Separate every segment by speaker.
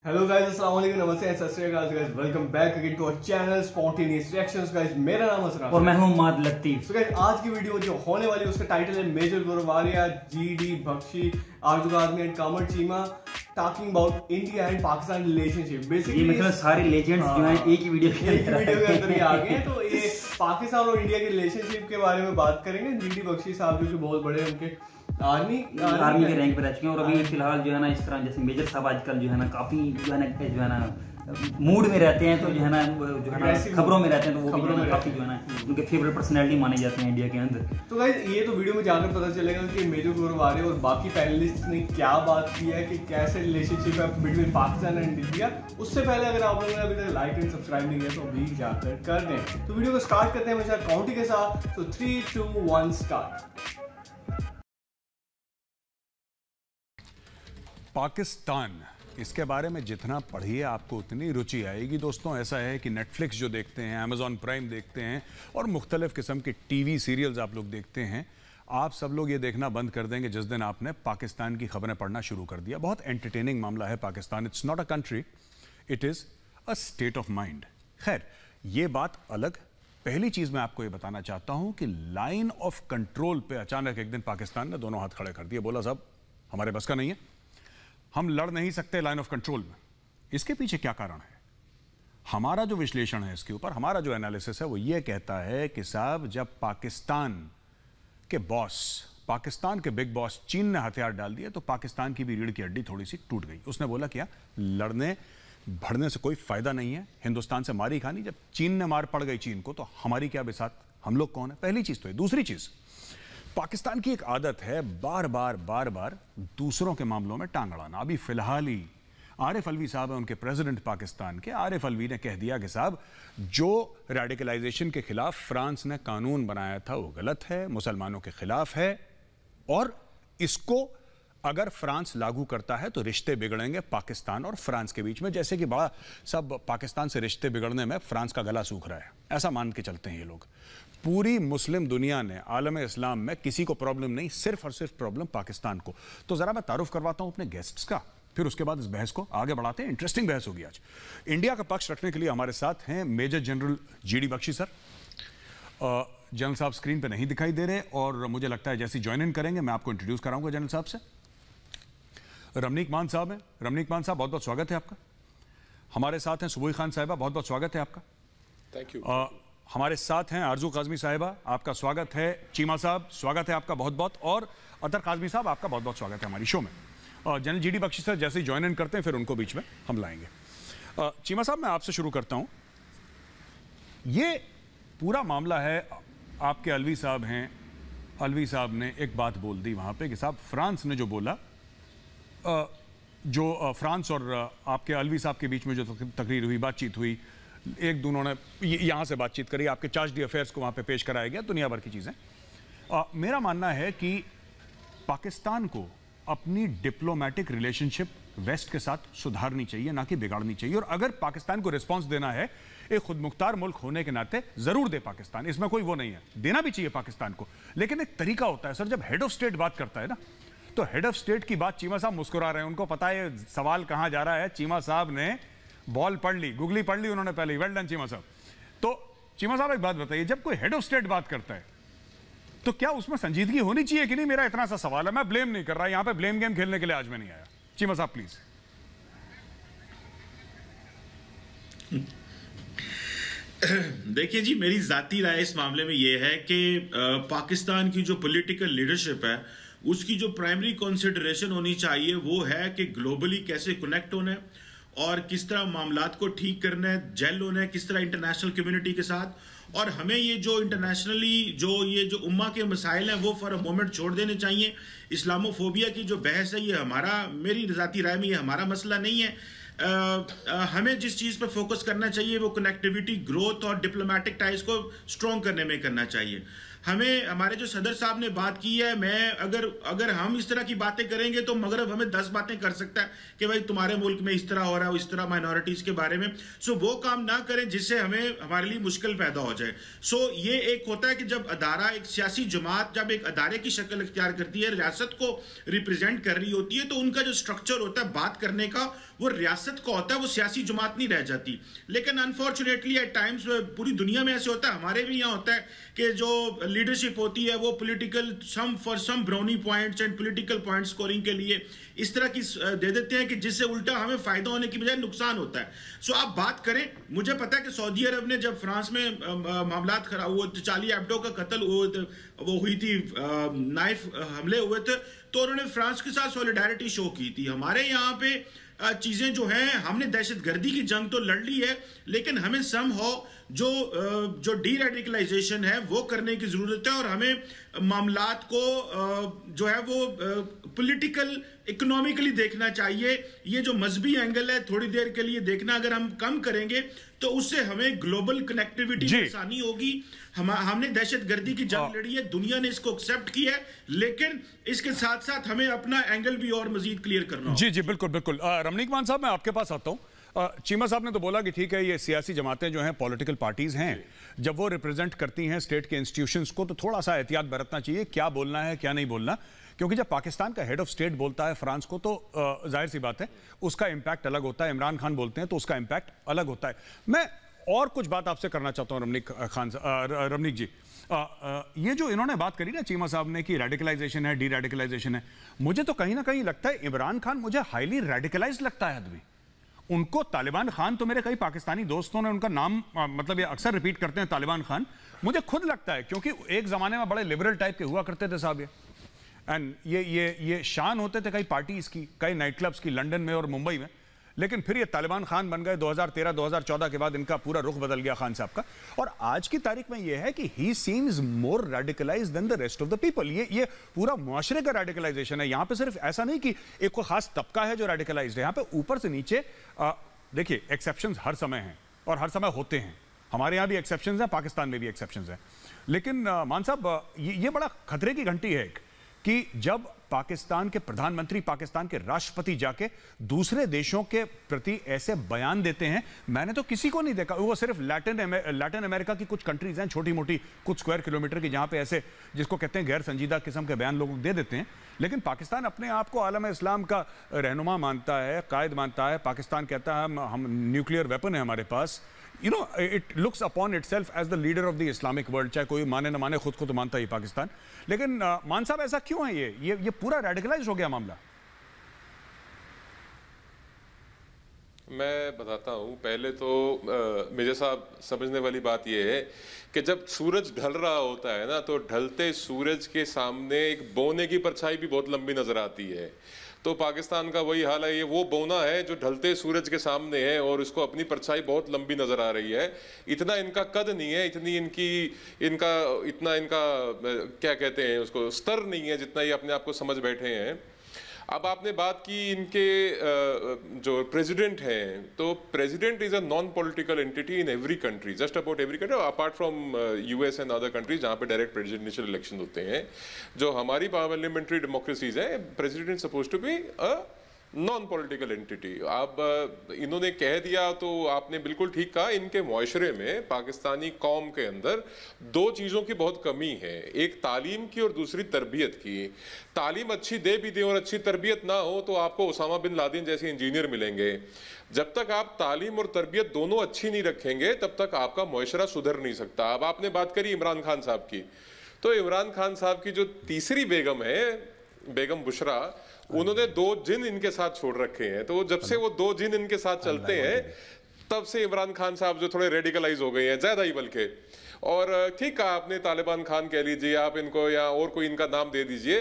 Speaker 1: Hello guys, अस्सलाम वालेकुम, नमस्ते, सत श्री अकाल guys, welcome back again to our channel spontaneous reactions guys. मेरा नाम असरा
Speaker 2: और मैं हूं माद लतीफ।
Speaker 1: तो गाइस आज की वीडियो जो होने वाली है उसका टाइटल है major गौरवारिया, GD Bakshi, Aarzoo Azmi and कामर Cheema talking about India and Pakistan relationship. Basically
Speaker 2: मतलब सारे लेजेंड्स जो हैं एक ही वीडियो
Speaker 1: के अंदर ही आ गए हैं। तो ये पाकिस्तान और इंडिया के रिलेशनशिप के बारे में बात करेंगे। जीडी बख्शी साहब जो बहुत बड़े उनके आर्मी
Speaker 2: के रैंक पे रह चुके हैं और अभी फिलहाल जो है ना इस तरह जैसे मेजर साहब आजकल जो है ना काफी जो है ना मूड में रहते हैं, तो जो है ना खबरों में रहते हैं, तो वो भी काफी जो है ना उनके फेवरेट पर्सनैलिटी माने जाते हैं इंडिया के अंदर।
Speaker 1: तो गाइस ये तो वीडियो में जाकर पता चलेगा कि मेजर गौरवारिया और बाकी पैनलिस्ट ने क्या बात की है कि कैसे रिलेशनशिप है बिटवीन पाकिस्तान एंड इंडिया। उससे पहले अगर आप लोगों ने अभी तक लाइक एंड सब्सक्राइब नहीं किया तो अभी जाकर कर दें। तो वीडियो को स्टार्ट करते हैं हमेशा काउंटिंग के साथ। तो 3, 2, 1 स्टार्ट।
Speaker 3: पाकिस्तान, इसके बारे में जितना पढ़िए आपको उतनी रुचि आएगी। दोस्तों ऐसा है कि नेटफ्लिक्स जो देखते हैं, अमेजॉन प्राइम देखते हैं और मुख्तलिफ किस्म के टीवी सीरियल्स आप लोग देखते हैं, आप सब लोग ये देखना बंद कर देंगे जिस दिन आपने पाकिस्तान की खबरें पढ़ना शुरू कर दिया। बहुत एंटरटेनिंग मामला है Pakistan. It's not a country, it is a state of mind. खैर ये बात अलग। पहली चीज़ मैं आपको ये बताना चाहता हूँ कि लाइन ऑफ कंट्रोल पे अचानक एक दिन पाकिस्तान ने दोनों हाथ खड़े कर दिए, बोला साहब हमारे बस का नहीं है, हम लड़ नहीं सकते लाइन ऑफ कंट्रोल में। इसके पीछे क्या कारण है? हमारा जो विश्लेषण है इसके ऊपर, हमारा जो एनालिसिस है वो ये कहता है कि साहब जब पाकिस्तान के बॉस, पाकिस्तान के बिग बॉस चीन ने हथियार डाल दिए तो पाकिस्तान की भी रीढ़ की हड्डी थोड़ी सी टूट गई। उसने बोला क्या, लड़ने भड़ने से कोई फायदा नहीं है, हिंदुस्तान से मारी खानी। जब चीन ने मार पड़ गई चीन को तो हमारी क्या बिसात, हम लोग कौन है? पहली चीज तो है। दूसरी चीज, पाकिस्तान की एक आदत है बार बार दूसरों के मामलों में टांग अड़ाना। अभी फिलहाल ही आरिफ अलवी साहब है उनके प्रेसिडेंट पाकिस्तान के, आरिफ अलवी ने कह दिया कि साहब जो रेडिकलाइजेशन के खिलाफ फ्रांस ने कानून बनाया था वो गलत है, मुसलमानों के खिलाफ है और इसको अगर फ्रांस लागू करता है तो रिश्ते बिगड़ेंगे पाकिस्तान और फ्रांस के बीच में। जैसे कि बड़ा सब पाकिस्तान से रिश्ते बिगड़ने में फ्रांस का गला सूख रहा है, ऐसा मान के चलते हैं ये लोग। पूरी मुस्लिम दुनिया ने, आलम इस्लाम में किसी को प्रॉब्लम नहीं, सिर्फ और सिर्फ प्रॉब्लम पाकिस्तान को। तो जरा मैं तारुफ करवाता हूं अपने गेस्ट्स का, फिर उसके बाद इस बहस को आगे बढ़ाते हैं। इंटरेस्टिंग बहस होगी आज। इंडिया का पक्ष रखने के लिए हमारे साथ हैं major general GD Bakshi sir. General साहब स्क्रीन पे नहीं दिखाई दे रहे और मुझे लगता है जैसे ज्वाइन इन करेंगे मैं आपको इंट्रोड्यूस कराऊंगा जनरल साहब से। रमनीक मान साहब हैं। रमनीक मान साहब बहुत बहुत स्वागत है आपका। हमारे साथ हैं सुबोई खान साहिबा, बहुत बहुत स्वागत है आपका।
Speaker 4: Thank you.
Speaker 3: हमारे साथ हैं आरजू काजमी साहिबा, आपका स्वागत है। चीमा साहब स्वागत है आपका बहुत बहुत। और अतर काजमी साहब आपका बहुत बहुत स्वागत है हमारी शो में। जनरल जीडी बख्शी सर जैसे ही ज्वाइन इन करते हैं फिर उनको बीच में हम लाएंगे। चीमा साहब मैं आपसे शुरू करता हूं। ये पूरा मामला है, आपके अलवी साहब हैं, अलवी साहब ने एक बात बोल दी वहां पे कि साहब फ्रांस ने जो बोला, जो फ्रांस और आपके अलवी साहब के बीच में जो तकरीर हुई, बातचीत हुई, एक दोनों ने यहाँ से बातचीत करी, आपके चार्ज दी अफेयर्स को वहाँ पे पेश कराया गया, दुनिया भर की चीज़ें। मेरा मानना है कि पाकिस्तान को अपनी डिप्लोमेटिक रिलेशनशिप वेस्ट के साथ सुधारनी चाहिए, ना कि बिगाड़नी चाहिए। और अगर पाकिस्तान को रिस्पांस देना है, एक खुद मुख्तार मुल्क होने के नाते ज़रूर दे पाकिस्तान, इसमें कोई वो नहीं है, देना भी चाहिए पाकिस्तान को। लेकिन एक तरीका होता है सर, जब हेड ऑफ स्टेट बात करता है ना, तो हेड ऑफ स्टेट की बात, चीमा साहब मुस्कुरा रहे हैं, उनको पता है सवाल कहाँ जा रहा है। चीमा साहब ने बॉल पढ़ ली, गुगली पढ़ ली उन्होंने पहले। वेल डन चीमा साहब। तो चीमा साहब एक बात बताइए, जब कोई हेड ऑफ स्टेट बात करता है तो क्या उसमें संजीदगी होनी चाहिए कि नहीं? मेरा इतना सा सवाल है, मैं ब्लेम नहीं कर रहा, यहां पे ब्लेम गेम खेलने के लिए आज मैं नहीं आया। चीमा साहब प्लीज।
Speaker 4: देखिए जी, मेरी जाती राय इस मामले में यह है कि पाकिस्तान की जो पॉलिटिकल लीडरशिप है उसकी जो प्राइमरी कंसिडरेशन होनी चाहिए वो है कि ग्लोबली कैसे कनेक्ट होना है और किस तरह मामलात को ठीक करना है, जेल होना है किस तरह इंटरनेशनल कम्युनिटी के साथ। और हमें ये जो इंटरनेशनली ये जो उम्मा के मसाइल हैं वो फॉर अ मोमेंट छोड़ देने चाहिए। इस्लामोफोबिया की जो बहस है ये हमारा, मेरी ज़ाती राय में ये हमारा मसला नहीं है। हमें जिस चीज़ पर फोकस करना चाहिए वो कनेक्टिविटी, ग्रोथ और डिप्लोमेटिक टाइज को स्ट्रॉन्ग करने में करना चाहिए। हमें हमारे जो सदर साहब ने बात की है, मैं अगर हम इस तरह की बातें करेंगे तो मगरब हमें 10 बातें कर सकता है कि भाई तुम्हारे मुल्क में इस तरह हो रहा है, इस तरह माइनॉरिटीज के बारे में। सो वो काम ना करें जिससे हमें हमारे लिए मुश्किल पैदा हो जाए। सो ये एक होता है कि जब अदारा, एक सियासी जमात जब एक अदारे की शक्ल इख्तियार करती है, रियासत को रिप्रेजेंट कर रही होती है, तो उनका जो स्ट्रक्चर होता है बात करने का वो रियासत का होता है, वो सियासी जमात नहीं रह जाती। लेकिन अनफॉर्चुनेटली एट टाइम्स पूरी दुनिया में ऐसे होता है, हमारे भी यहाँ होता है कि जो लीडरशिप होती है वो political for some brownie points and political point scoring के लिए इस तरह की दे देते हैं कि जिससे उल्टा हमें फायदा होने की बजाय नुकसान होता है। सो आप बात करें, मुझे पता है कि सऊदी अरब ने जब फ्रांस में मामला खराब हुए, चार्ली एब्डो का कत्ल वो हुई थी, नाइफ हमले हुए थे, तो उन्होंने फ्रांस के साथ सॉलिडारिटी शो की थी। हमारे यहाँ पे चीजें जो हैं, हमने दहशतगर्दी की जंग तो लड़ ली है, लेकिन हमें समहाउ जो डी रेडिकलाइजेशन है वो करने की जरूरत है, और हमें मामलात को जो है वो पॉलिटिकल इकोनॉमिकली देखना चाहिए। ये जो मजहबी एंगल है थोड़ी देर के लिए देखना अगर हम कम करेंगे तो उससे हमें ग्लोबल कनेक्टिविटी में आसानी होगी। हमने दहशतगर्दी की जंग लड़ी है, दुनिया ने इसको एक्सेप्ट किया है, लेकिन इसके साथ साथ हमें अपना एंगल भी और मजीद क्लियर करना होगा।
Speaker 3: जी जी बिल्कुल बिल्कुल। रमनीक मान साहब, मैं आपके पास आता हूं। चीमा साहब ने तो बोला कि ठीक है, ये सियासी जमातें जो हैं, पॉलिटिकल पार्टीज हैं, जब वो रिप्रेजेंट करती हैं स्टेट के इंस्टीट्यूशंस को, तो थोड़ा सा एहतियात बरतना चाहिए क्या बोलना है क्या नहीं बोलना। क्योंकि जब पाकिस्तान का हेड ऑफ स्टेट बोलता है फ्रांस को, तो जाहिर सी बात है उसका इंपैक्ट अलग होता है। इमरान खान बोलते हैं तो उसका इंपैक्ट अलग होता है। मैं और कुछ बात आपसे करना चाहता हूं रमनीक जी। ये जो इन्होंने बात करी ना चीमा साहब ने कि रेडिकलाइजेशन है, डी रेडिकलाइजेशन है, मुझे तो कहीं ना कहीं लगता है इमरान खान मुझे हाईली रेडिकलाइज लगता है आदमी। उनको तालिबान खान, तो मेरे कई पाकिस्तानी दोस्तों ने उनका नाम मतलब ये अक्सर रिपीट करते हैं तालिबान खान। मुझे खुद लगता है क्योंकि एक जमाने में बड़े लिबरल टाइप के हुआ करते थे साहब ये, एंड ये शान होते थे कई पार्टीज की, कई नाइट क्लब्स की लंदन में और मुंबई में। लेकिन फिर ये तालिबान खान बन गए 2013-2014 के बाद, इनका पूरा रुख बदल गया खान साहब का। और आज की तारीख में ये है कि he seems more radicalised than the rest of the people. ये पूरा मुआशरे का रेडिकलाइजेशन है। यहाँ पे सिर्फ ऐसा नहीं कि एक कोई खास तबका है जो रेडिकलाइज्ड है, यहाँ पे ऊपर से नीचे देखिए एक्सेप्शंस हर समय हैं और हर समय होते हैं। हमारे यहाँ भी एक्सेप्शंस हैं, पाकिस्तान में भी एक्सेप्शंस हैं। लेकिन मान साहब, ये बड़ा खतरे की घंटी है कि जब पाकिस्तान के प्रधानमंत्री, पाकिस्तान के राष्ट्रपति जाके दूसरे देशों के प्रति ऐसे बयान देते हैं। मैंने तो किसी को नहीं देखा, वो सिर्फ लैटिन अमेरिका की कुछ कंट्रीज हैं छोटी मोटी, कुछ स्क्वायर किलोमीटर की, जहां पे ऐसे जिसको कहते हैं गैर संजीदा किस्म के बयान लोग दे देते हैं। लेकिन पाकिस्तान अपने आप को आलम इस्लाम का रहनुमा मानता है, कायद मानता है। पाकिस्तान कहता है हम न्यूक्लियर वेपन है हमारे पास। You know, it looks upon itself as the leader of the Islamic world। चाहे कोई माने न माने, खुद को तो मानता ही पाकिस्तान। लेकिन मान साहब, ऐसा क्यों है ये पूरा रेडिकलाइज हो गया मामला?
Speaker 5: मैं बताता हूँ। पहले तो मेजर साहब, समझने वाली बात यह है कि जब सूरज ढल रहा होता है ना, तो ढलते सूरज के सामने एक बोने की परछाई भी बहुत लंबी नजर आती है। तो पाकिस्तान का वही हाल है। ये वो बोना है जो ढलते सूरज के सामने है और उसको अपनी परछाई बहुत लंबी नजर आ रही है। इतना इनका कद नहीं है, इतना इनका क्या कहते हैं उसको, स्तर नहीं है जितना ये अपने आप को समझ बैठे हैं। अब आपने बात की इनके जो प्रेसिडेंट हैं, तो president is a non political entity in every country, just about every country, apart from US and other countries जहाँ पे डायरेक्ट प्रेसिडेंशियल इलेक्शन होते हैं। जो हमारी पार्लियामेंट्री डेमोक्रेसीज है, president suppose to be a non political entity. अब इन्होंने कह दिया तो आपने बिल्कुल ठीक कहा। इनके मुआशरे में, पाकिस्तानी कौम के अंदर दो चीज़ों की बहुत कमी है, एक तालीम की और दूसरी तरबियत की। तालीम अच्छी दे भी दे और अच्छी तरबियत ना हो तो आपको उसामा बिन लादेन जैसे इंजीनियर मिलेंगे। जब तक आप तालीम और तरबियत दोनों अच्छी नहीं रखेंगे तब तक आपका मुआशरा सुधर नहीं सकता। अब आपने बात करी इमरान खान साहब की, तो इमरान खान साहब की जो तीसरी बेगम है, बेगम बुशरा, उन्होंने 2 जिन इनके साथ छोड़ रखे हैं। तो जब से वो 2 जिन इनके साथ चलते हैं तब से इमरान खान साहब जो थोड़े रेडिकलाइज हो गए हैं, ज्यादा ही बल्कि। और ठीक कहा आपने, तालिबान खान कह लीजिए आप इनको, या और कोई इनका नाम दे दीजिए,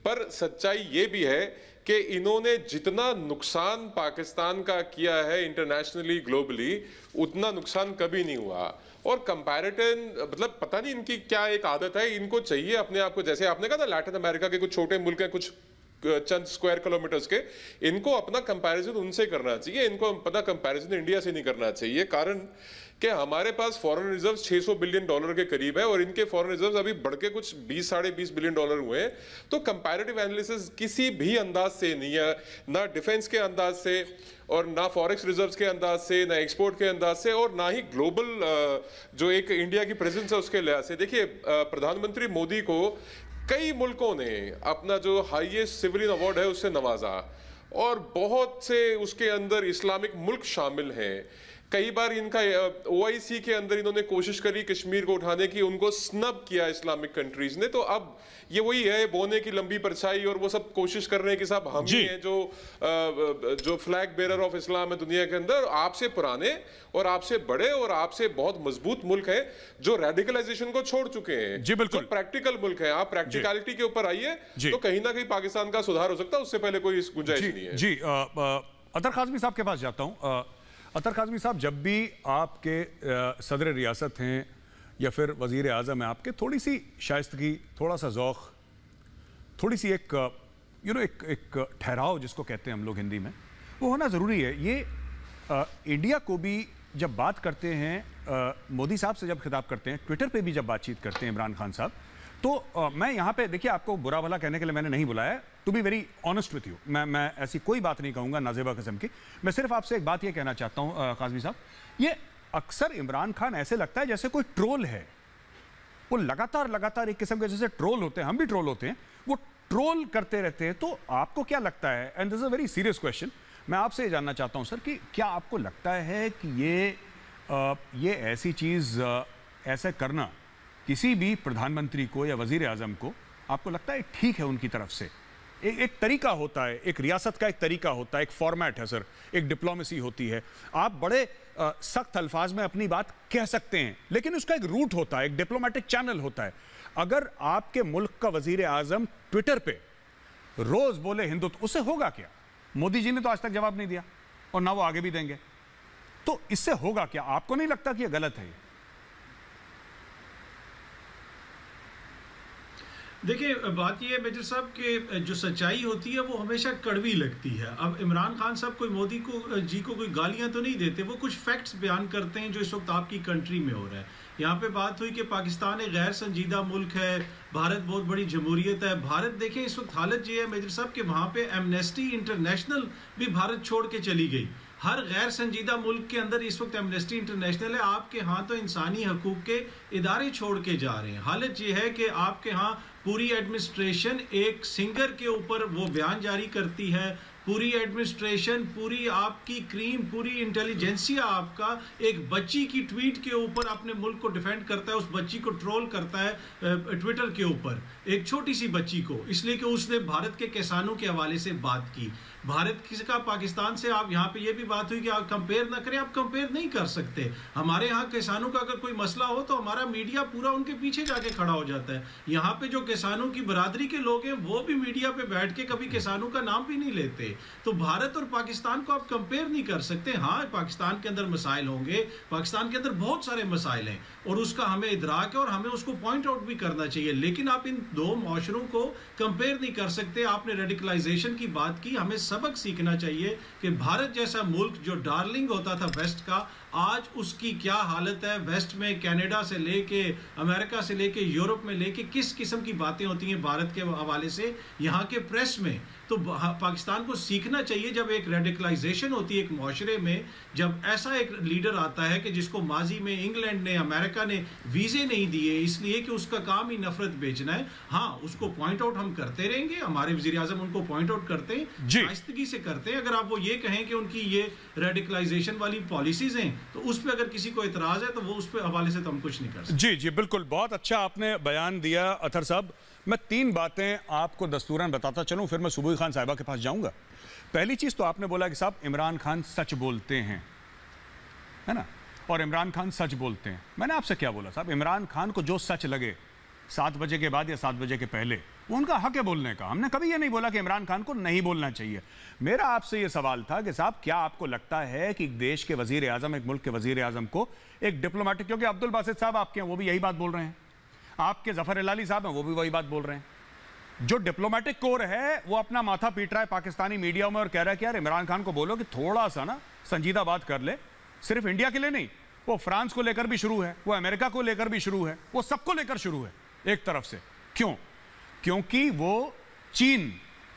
Speaker 5: पर सच्चाई ये भी है कि इन्होंने जितना नुकसान पाकिस्तान का किया है इंटरनेशनली, ग्लोबली, उतना नुकसान कभी नहीं हुआ। और कंपैरिटन, मतलब पता नहीं इनकी क्या एक आदत है, इनको चाहिए अपने आप को, जैसे आपने कहा था लैटिन अमेरिका के कुछ छोटे मुल्क हैं, कुछ चंद स्क्वायर किलोमीटर्स के, इनको अपना कंपैरिजन उनसे करना चाहिए, इनको अपना कंपैरिजन इंडिया से नहीं करना चाहिए। कारण कि हमारे पास फॉरेन रिजर्व्स $600 बिलियन के करीब है और इनके फॉरेन रिजर्व्स अभी बढ़ के कुछ 20-20.5 बिलियन हुए हैं। तो कंपैरेटिव एनालिसिस किसी भी अंदाज से नहीं है, ना डिफेंस के अंदाज से और ना फॉरेक्स रिजर्व्स के अंदाज से, ना एक्सपोर्ट के अंदाज से और ना ही ग्लोबल जो एक इंडिया की प्रेजेंस है उसके लिहाज से। देखिए, प्रधानमंत्री मोदी को कई मुल्कों ने अपना जो हाईएस्ट सिविलियन अवार्ड है उससे नवाजा और बहुत से उसके अंदर इस्लामिक मुल्क शामिल हैं। कई बार इनका OIC के अंदर इन्होंने कोशिश करी कश्मीर को उठाने की, उनको स्नब किया इस्लामिक कंट्रीज ने। तो अब ये वही है, बोने की लंबी परछाई, और वो सब कोशिश कर रहे हैं कि साहब हम ही हैं जो फ्लैग बेरर ऑफ इस्लाम है दुनिया के अंदर। आपसे पुराने और आपसे बड़े और आपसे बहुत मजबूत मुल्क हैं जो रेडिकलाइजेशन को छोड़ चुके हैं,
Speaker 3: जी बिल्कुल,
Speaker 5: प्रैक्टिकल मुल्क है। आप प्रैक्टिकलिटी के ऊपर आइए तो कहीं ना कहीं पाकिस्तान का सुधार हो सकता है, उससे पहले कोई गुंजाइश नहीं है।
Speaker 3: जी, अतर काज़मी साहब के पास जाता हूं। अतर काज़मी साहब, जब भी आपके सदर रियासत हैं या फिर वज़ीर आज़म है, आपके थोड़ी सी शाइस्तगी, थोड़ा सा ज़ौक़, थोड़ी सी एक एक ठहराव जिसको कहते हैं हम लोग हिंदी में, वो होना ज़रूरी है। ये इंडिया को भी जब बात करते हैं, मोदी साहब से जब खिताब करते हैं, ट्विटर पे भी जब बातचीत करते हैं इमरान खान साहब, तो मैं यहाँ पे देखिए, आपको बुरा भला कहने के लिए मैंने नहीं बुलाया, to be very honest with you, मैं ऐसी कोई बात नहीं कहूँगा नाज़ेबा किस्म की। मैं सिर्फ आपसे एक बात ये कहना चाहता हूँ काज़मी साहब, ये अक्सर इमरान खान ऐसे लगता है जैसे कोई ट्रोल है, वो लगातार एक किस्म के जैसे ट्रोल होते हैं, हम भी ट्रोल होते हैं, वो ट्रोल करते रहते हैं। तो आपको क्या लगता है, and this is a very serious question, मैं आपसे ये जानना चाहता हूँ सर कि क्या आपको लगता है कि ये ऐसी चीज़ ऐसे करना किसी भी प्रधानमंत्री को या वजीर आजम को, आपको लगता है ठीक है उनकी तरफ से? एक तरीका होता है, एक रियासत का एक तरीका होता है, एक फॉर्मेट है सर, एक डिप्लोमेसी होती है। आप बड़े सख्त अल्फाज में अपनी बात कह सकते हैं, लेकिन उसका एक रूट होता है, एक डिप्लोमेटिक चैनल होता है। अगर आपके मुल्क का वजीर आजम ट्विटर पे रोज बोले हिंदुत्व, उससे होगा क्या? मोदी जी ने तो आज तक जवाब नहीं दिया और ना वो आगे भी देंगे, तो इससे होगा क्या? आपको नहीं लगता कि यह गलत है?
Speaker 6: देखिए, बात यह है मेजर साहब कि जो सच्चाई होती है वो हमेशा कड़वी लगती है। अब इमरान खान साहब कोई मोदी जी को कोई गालियां तो नहीं देते, वो कुछ फैक्ट्स बयान करते हैं जो इस वक्त आपकी कंट्री में हो रहा है। यहाँ पे बात हुई कि पाकिस्तान एक गैर संजीदा मुल्क है, भारत बहुत बड़ी जमहूरियत है। भारत देखें इस वक्त हालत ये है मेजर साहब कि वहाँ पे एमनेस्टी इंटरनेशनल भी भारत छोड़ के चली गई। हर गैर संजीदा मुल्क के अंदर इस वक्त एमनेस्टी इंटरनेशनल है, आपके यहाँ तो इंसानी हकूक के इदारे छोड़ के जा रहे हैं। हालत ये है कि आपके यहाँ पूरी एडमिनिस्ट्रेशन एक सिंगर के ऊपर वो बयान जारी करती है, पूरी एडमिनिस्ट्रेशन, पूरी आपकी क्रीम, पूरी इंटेलिजेंसिया आपका एक बच्ची की ट्वीट के ऊपर अपने मुल्क को डिफेंड करता है, उस बच्ची को ट्रोल करता है ट्विटर के ऊपर, एक छोटी सी बच्ची को, इसलिए कि उसने भारत के किसानों के हवाले से बात की। भारत का पाकिस्तान से आप यहाँ पे ये भी बात हुई कि आप कंपेयर ना करें, आप कंपेयर नहीं कर सकते। हमारे यहाँ किसानों का अगर कोई मसला हो तो हमारा मीडिया पूरा उनके पीछे जाके खड़ा हो जाता है। यहाँ पे जो किसानों की बरादरी के लोग हैं वो भी मीडिया पे बैठ के कभी किसानों का नाम भी नहीं लेते। तो भारत और पाकिस्तान को आप कंपेयर नहीं कर सकते। हाँ, पाकिस्तान के अंदर मसाइल होंगे, पाकिस्तान के अंदर बहुत सारे मसाइल हैं और उसका हमें इदराक है और हमें उसको पॉइंट आउट भी करना चाहिए, लेकिन आप इन दो माशरों को कंपेयर नहीं कर सकते। आपने रेडिकलाइजेशन की बात की, हमें सबक सीखना चाहिए कि भारत जैसा मुल्क जो डार्लिंग होता था वेस्ट का, आज उसकी क्या हालत है। वेस्ट में कनाडा से लेके अमेरिका से लेके यूरोप में लेके किस किस्म की बातें होती हैं भारत के हवाले से यहाँ के प्रेस में। तो पाकिस्तान को सीखना चाहिए, जब एक रेडिकलाइजेशन होती है एक माशरे में, जब ऐसा एक लीडर आता है कि जिसको माजी में इंग्लैंड ने, अमेरिका ने वीजे नहीं दिए इसलिए कि उसका काम ही नफरत बेचना है, हाँ उसको पॉइंट आउट हम करते रहेंगे। हमारे वजीर आजम उनको पॉइंट आउट करते हैं, शाइस्तगी से करते हैं। अगर आप वो ये कहें कि उनकी ये रेडिकलाइजेशन वाली पॉलिसीज हैं तो उस पर अगर किसी को इतराज है तो वो उस पर हवाले से तो हम कुछ नहीं कर सकते।
Speaker 3: जी जी बिल्कुल, बहुत अच्छा आपने बयान दिया अतर साहब। मैं तीन बातें आपको दस्तूरन बताता चलूं, फिर मैं सुबह खान साहिबा के पास जाऊंगा। पहली चीज तो आपने बोला कि साहब इमरान खान सच बोलते हैं, है ना, और इमरान खान सच बोलते हैं। मैंने आपसे क्या बोला साहब, इमरान खान को जो सच लगे 7 बजे के बाद या 7 बजे के पहले, वो उनका हक है बोलने का। हमने कभी ये नहीं बोला कि इमरान खान को नहीं बोलना चाहिए। मेरा आपसे ये सवाल था कि साहब क्या आपको लगता है कि देश के वजीर आजम, एक मुल्क के वजीर आजम को एक डिप्लोमेटिक, क्योंकि अब्दुल बासित साहब आपके हैं वो भी यही बात बोल रहे हैं, आपके जफर इलाली साहब हैं वो भी वही बात बोल रहे हैं, जो डिप्लोमेटिक कोर है वो अपना माथा पीट रहा है पाकिस्तानी मीडिया में और कह रहा है कि यार इमरान खान को बोलो कि थोड़ा सा ना संजीदा बात कर ले। सिर्फ इंडिया के लिए नहीं, वो फ्रांस को लेकर भी शुरू है, वो अमेरिका को लेकर भी शुरू है, वो सबको लेकर शुरू है एक तरफ से। क्यों? क्योंकि वो चीन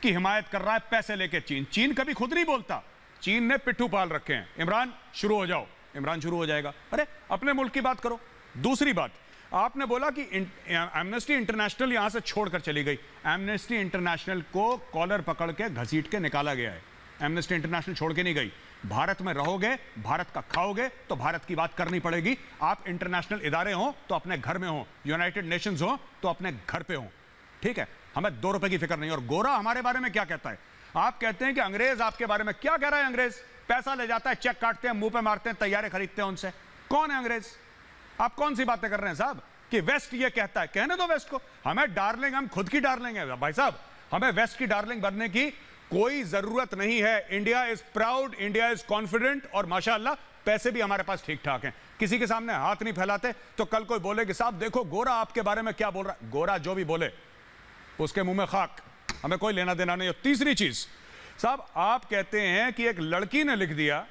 Speaker 3: की हिमायत कर रहा है, पैसे लेके। चीन कभी खुद नहीं बोलता, चीन ने पिट्ठू पाल रखे हैं। इमरान शुरू हो जाओ, इमरान शुरू हो जाएगा। अरे अपने मुल्क की बात करो। दूसरी बात, आपने बोला कि एमनेस्टी इंटरनेशनल यहां से छोड़कर चली गई। एमनेस्टी इंटरनेशनल को कॉलर पकड़ के घसीट के निकाला गया है। एमनेस्टी इंटरनेशनल छोड़ के नहीं गई। भारत में रहोगे, भारत का खाओगे तो भारत की बात करनी पड़ेगी। आप इंटरनेशनल इदारे हो तो अपने घर में हो, यूनाइटेड नेशंस हो तो अपने घर पे हो, ठीक है? हमें 2 रुपए की फिक्र नहीं। और गोरा हमारे बारे में क्या कहता है? आप कहते हैं कि अंग्रेज आपके बारे में क्या कह रहा है? अंग्रेज पैसा ले जाता है, चेक काटते हैं, मुंह पे मारते हैं, तैयारे खरीदते हैं उनसे। कौन है अंग्रेज? आप कौन सी बातें कर रहे हैं साहब कि वेस्ट ये कहता है? कहने दो वेस्ट को, हमें डार्लिंग, हम खुद की डार्लिंग है भाई साहब। हमें वेस्ट की डार्लिंग बनने की कोई जरूरत नहीं है। India is proud, India is confident और माशाअल्लाह पैसे भी हमारे पास ठीक ठाक हैं। किसी के सामने हाथ नहीं फैलाते। तो कल कोई बोले कि साहब देखो गोरा आपके बारे में क्या बोल रहा है, गोरा जो भी बोले उसके मुंह में खाक, हमें कोई लेना देना नहीं। और तीसरी चीज साहब, आप कहते हैं कि एक लड़की ने लिख दिया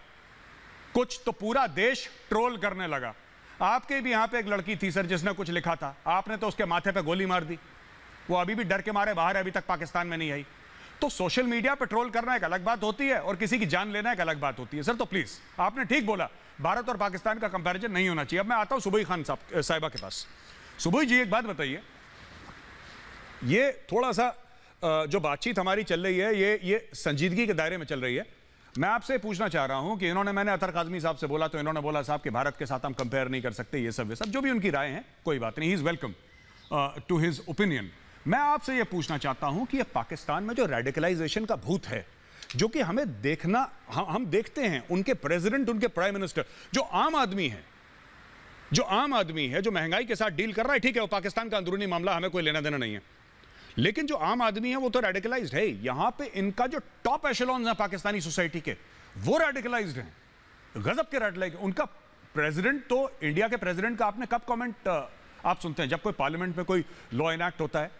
Speaker 3: कुछ तो पूरा देश ट्रोल करने लगा। आपके भी यहां पे एक लड़की थी सर जिसने कुछ लिखा था, आपने तो उसके माथे पे गोली मार दी। वो अभी भी डर के मारे बाहर है, अभी तक पाकिस्तान में नहीं आई। तो सोशल मीडिया पे ट्रोल करना एक अलग बात होती है और किसी की जान लेना एक अलग बात होती है। सर तो प्लीज, आपने ठीक बोला, भारत और पाकिस्तान का कंपैरिजन नहीं होना चाहिए। अब मैं आता हूं सुबही खान साहिबा के पास। सुबही जी, एक बात बताइए, ये थोड़ा सा जो बातचीत हमारी चल रही है ये संजीदगी के दायरे में चल रही है। मैं आपसे पूछना चाह रहा हूं कि मैंने अतर काज़मी साहब से बोला तो इन्होंने बोला साहब कि भारत के साथ हम कंपेयर नहीं कर सकते, ये सब जो भी उनकी राय है, कोई बात नहीं, he is welcome to his opinion. मैं आपसे ये पूछना चाहता हूं कि ये पाकिस्तान में जो रेडिकलाइजेशन का भूत है, जो कि हमें देखना, हम देखते हैं उनके प्रेसिडेंट, उनके प्राइम मिनिस्टर, जो आम आदमी है, जो महंगाई के साथ डील कर रहा है, ठीक है वो पाकिस्तान का अंदरूनी मामला, हमें कोई लेना देना नहीं है, लेकिन जो आम आदमी है वो तो रेडिकलाइज्ड है। यहां पे इनका जो टॉप एशेलॉन्स है पाकिस्तानी सोसाइटी के, वो रेडिकलाइज्ड हैं, गजब के रेडिकलाइज्ड। उनका प्रेसिडेंट तो, इंडिया के प्रेसिडेंट का आपने कब कमेंट आप सुनते हैं? जब कोई पार्लियामेंट में कोई लॉ इनैक्ट होता है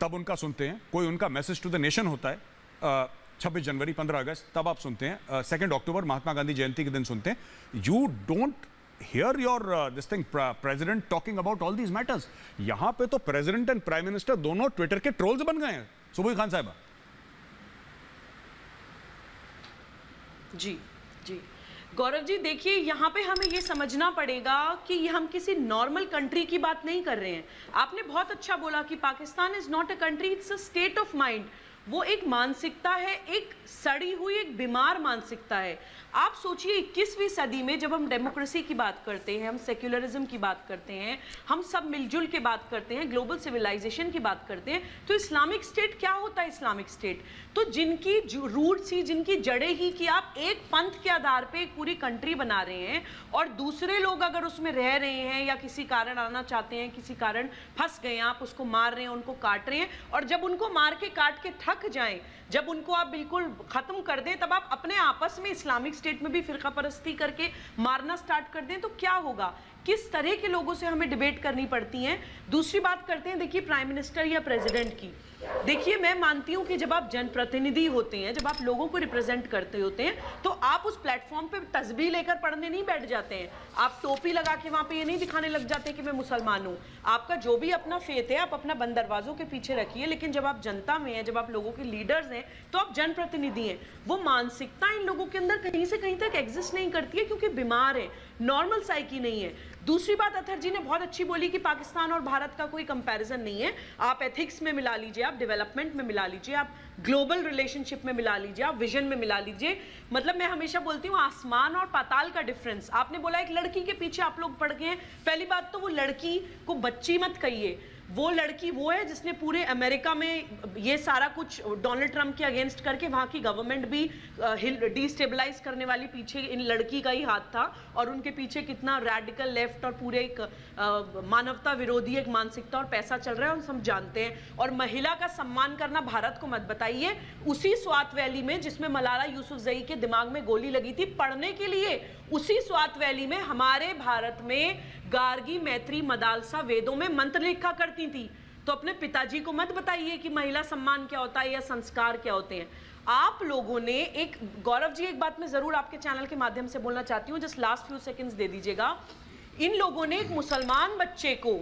Speaker 3: तब उनका सुनते हैं। कोई उनका मैसेज टू द नेशन होता है 26 जनवरी, 15 अगस्त, तब आप सुनते हैं। 2 अक्टूबर महात्मा गांधी जयंती के दिन सुनते हैं। You don't hear your this thing president talking about all these matters। यहां पे तो प्रेसिडेंट एंड प्राइम मिनिस्टर दोनों ट्विटर के ट्रोल्स बन गए हैं। सुबही खान साहिबा
Speaker 7: जी गौरव जी, देखिए यहाँ पे हमें ये समझना पड़ेगा कि हम किसी नॉर्मल कंट्री की बात नहीं कर रहे हैं। आपने बहुत अच्छा बोला कि Pakistan is not a country, it's a state of mind. वो एक मानसिकता है, एक सड़ी हुई, एक बीमार मानसिकता है। आप सोचिए 21वीं सदी में जब हम डेमोक्रेसी की बात करते हैं, हम सेक्युलरिज्म की बात करते हैं, हम सब मिलजुल के बात करते हैं, ग्लोबल सिविलाइजेशन की बात करते हैं, तो इस्लामिक स्टेट क्या होता है? इस्लामिक स्टेट तो जिनकी रूट्स ही, जिनकी जड़ें ही कि आप एक पंथ के आधार पे एक पूरी कंट्री बना रहे हैं और दूसरे लोग अगर उसमें रह रहे हैं या किसी कारण आना चाहते हैं, किसी कारण फंस गए, आप उसको मार रहे हैं, उनको काट रहे हैं, और जब उनको मार के काट के थक जाएं, जब उनको आप बिल्कुल खत्म कर दें, तब आप अपने आपस में इस्लामिक स्टेट में भी फिरका परस्ती करके मारना स्टार्ट कर दें, तो क्या होगा? किस तरह के लोगों से हमें डिबेट करनी पड़ती है। दूसरी बात करते हैं, देखिए प्राइम मिनिस्टर या प्रेसिडेंट की। देखिए मैं मानती हूं कि जब आप जनप्रतिनिधि होते हैं, जब आप लोगों को रिप्रेजेंट करते होते हैं, तो आप उस प्लेटफॉर्म पे तस्बीह लेकर पढ़ने नहीं बैठ जाते हैं। आप टोपी लगा के वहां पे ये नहीं दिखाने लग जाते कि मैं मुसलमान हूं। आपका जो भी अपना फेथ है आप अपना बंद दरवाजों के पीछे रखिए, लेकिन जब आप जनता में हैं, जब आप लोगों के लीडर्स हैं, तो आप जनप्रतिनिधि हैं। वो मानसिकता इन लोगों के अंदर कहीं से कहीं तक एग्जिस्ट नहीं करती है, क्योंकि बीमार है, नॉर्मल साइकी नहीं है। दूसरी बात अथर जी ने बहुत अच्छी बोली कि पाकिस्तान और भारत का कोई कंपैरिजन नहीं है। आप एथिक्स में मिला लीजिए, आप डेवलपमेंट में मिला लीजिए, आप ग्लोबल रिलेशनशिप में मिला लीजिए, आप विजन में मिला लीजिए। मतलब मैं हमेशा बोलती हूँ आसमान और पाताल का डिफरेंस। आपने बोला एक लड़की के पीछे आप लोग पड़ गए हैं। पहली बात तो वो लड़की को बच्ची मत कहिए, वो लड़की वो है जिसने पूरे अमेरिका में ये सारा कुछ डोनाल्ड ट्रंप के अगेंस्ट करके वहाँ की गवर्नमेंट भी डिस्टेबलाइज करने वाली पीछे इन लड़की का ही हाथ था, और उनके पीछे कितना रैडिकल लेफ्ट और पूरे एक मानवता विरोधी एक मानसिकता और पैसा चल रहा है, हम सब जानते हैं। और महिला का सम्मान करना भारत को मत बताइए। उसी स्वात वैली में जिसमें मलाला यूसुफजई के दिमाग में गोली लगी थी पढ़ने के लिए, उसी स्वात वैली में हमारे भारत में गार्गी, मैत्री, मदालसा वेदों में मंत्र लिखा करती थी। तो अपने पिताजी को मत बताइए कि महिला सम्मान क्या होता है या संस्कार क्या होते हैं। आप लोगों ने एक, गौरव जी एक बात मैं जरूर आपके चैनल के माध्यम से बोलना चाहती हूँ, जस्ट लास्ट फ्यू सेकंड्स दे दीजिएगा। इन लोगों ने एक मुसलमान बच्चे को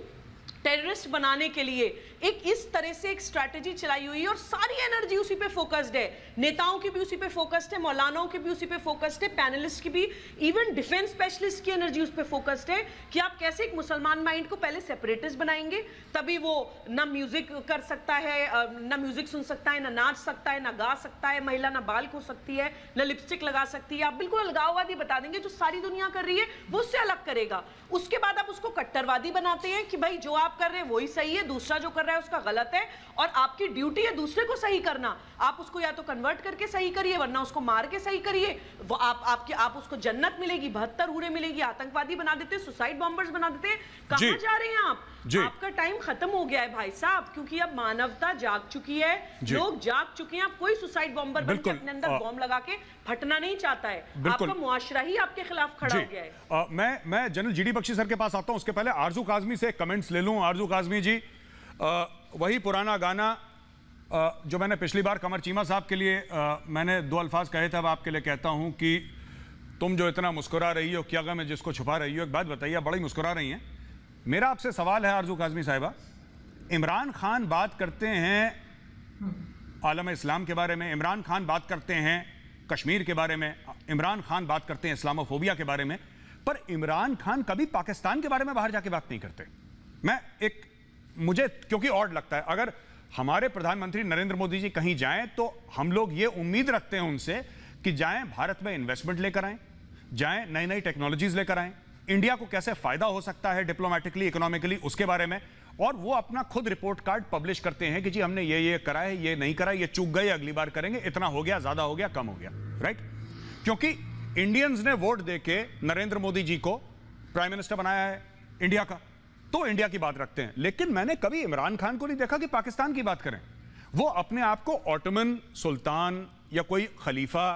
Speaker 7: टेररिस्ट बनाने के लिए एक इस तरह से एक स्ट्रैटेजी चलाई हुई है और सारी एनर्जी उसी पे फोकस्ड है। नेताओं की भी उसी पे फोकस्ड है, मौलानाओं की भी उसी पे फोकस्ड है, पैनलिस्ट की भी, इवन डिफेंस स्पेशलिस्ट की एनर्जी उस पे फोकस्ड है कि आप कैसे एक मुसलमान माइंड को पहले सेपरेटिस्ट बनाएंगे, तभी वो ना म्यूजिक कर सकता है, ना म्यूजिक सुन सकता है, ना नाच सकता है, ना गा सकता है, महिला ना बाल खो सकती है, ना लिपस्टिक लगा सकती है। आप बिल्कुल अलगाववादी बता देंगे, जो सारी दुनिया कर रही है वो उससे अलग करेगा। उसके बाद आप उसको कट्टरवादी बनाते हैं कि भाई जो आप कर रहे हैं वही सही है, दूसरा जो कर रहा है उसका गलत है, और आपकी ड्यूटी है दूसरे को सही करना। आप उसको या तो कन्वर्ट करके सही करिए, वरना उसको मार के सही करिए। वो आप उसको जन्नत मिलेगी, 72 हूरें मिलेगी, आतंकवादी बना देते, सुसाइड बॉम्बर्स बना देते। कहां जा रहे हैं आप? आपका टाइम खत्म हो गया है भाई साहब, क्योंकि अब मानवता जाग चुकी है, लोग जाग चुके हैं। अब कोई सुसाइड बॉम्बर बन के अपने अंदर बॉम्ब लगा के फटना नहीं चाहता है। आपका मुआशरा ही आपके खिलाफ खड़ा हो गया है।
Speaker 3: मैं जनरल जीडी बख्शी सर के पास आता हूं, उसके पहले आरजू काजमी से कमेंट्स ले लूं। आरजू काजमी जी, वही पुराना गाना जो मैंने पिछली बार कमर चीमा साहब के लिए मैंने 2 अल्फाज कहे थे, अब आपके लिए कहता हूं कि तुम जो इतना मुस्कुरा रही हो, क्या गम है जिसको छुपा रही हो। एक बात बताइए, आप बड़ी मुस्कुरा रही हैं। मेरा आपसे सवाल है आरजू काजमी साहिबा, इमरान खान बात करते हैं आलम इस्लाम के बारे में, इमरान खान बात करते हैं कश्मीर के बारे में, इमरान खान बात करते हैं इस्लामोफोबिया के बारे में, पर इमरान खान कभी पाकिस्तान के बारे में बाहर जाके बात नहीं करते। मुझे क्योंकि ऑड लगता है, अगर हमारे प्रधानमंत्री नरेंद्र मोदी जी कहीं जाएं तो हम लोग ये उम्मीद रखते हैं उनसे कि जाएं भारत में इन्वेस्टमेंट लेकर आएं, जाएं नई नई टेक्नोलॉजीज लेकर आएं, इंडिया को कैसे फायदा हो सकता है डिप्लोमेटिकली, इकोनॉमिकली, उसके बारे में। और वो अपना खुद रिपोर्ट कार्ड पब्लिश करते हैं कि जी हमने ये करा है, ये नहीं करा, ये चूक गए, अगली बार करेंगे, इतना हो गया, ज्यादा हो गया, कम हो गया, राइट? क्योंकि इंडियंस ने वोट देके नरेंद्र मोदी जी को प्राइम मिनिस्टर बनाया है इंडिया का, तो इंडिया की बात रखते हैं। लेकिन मैंने कभी इमरान खान को नहीं देखा कि पाकिस्तान की बात करें। वो अपने आप को ऑटोमन सुल्तान या कोई खलीफा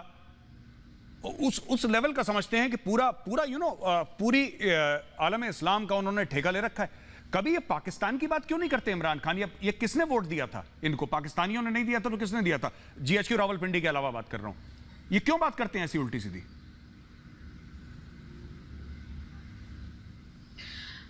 Speaker 3: उस लेवल का समझते हैं कि पूरा पूरी आलम इस्लाम का उन्होंने ठेका ले रखा है। कभी ये पाकिस्तान की बात क्यों नहीं करते इमरान खान? ये किसने वोट दिया था इनको? पाकिस्तानियों ने नहीं दिया था तो किसने दिया था? जीएचक्यू रावलपिंडी के अलावा बात कर रहा हूं। ये क्यों बात करते हैं ऐसी उल्टी सीधी?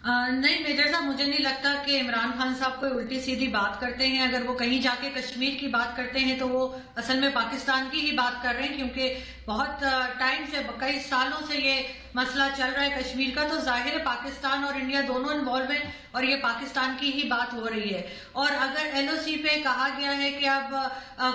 Speaker 8: नहीं मेजर साहब, मुझे नहीं लगता कि इमरान खान साहब कोई उल्टी सीधी बात करते हैं। अगर वो कहीं जाके कश्मीर की बात करते हैं तो वो असल में पाकिस्तान की ही बात कर रहे हैं, क्योंकि बहुत टाइम से, कई सालों से ये मसला चल रहा है कश्मीर का। तो जाहिर है पाकिस्तान और इंडिया दोनों इन्वॉल्व हैं और ये पाकिस्तान की ही बात हो रही है। और अगर एलओसी पे कहा गया है कि अब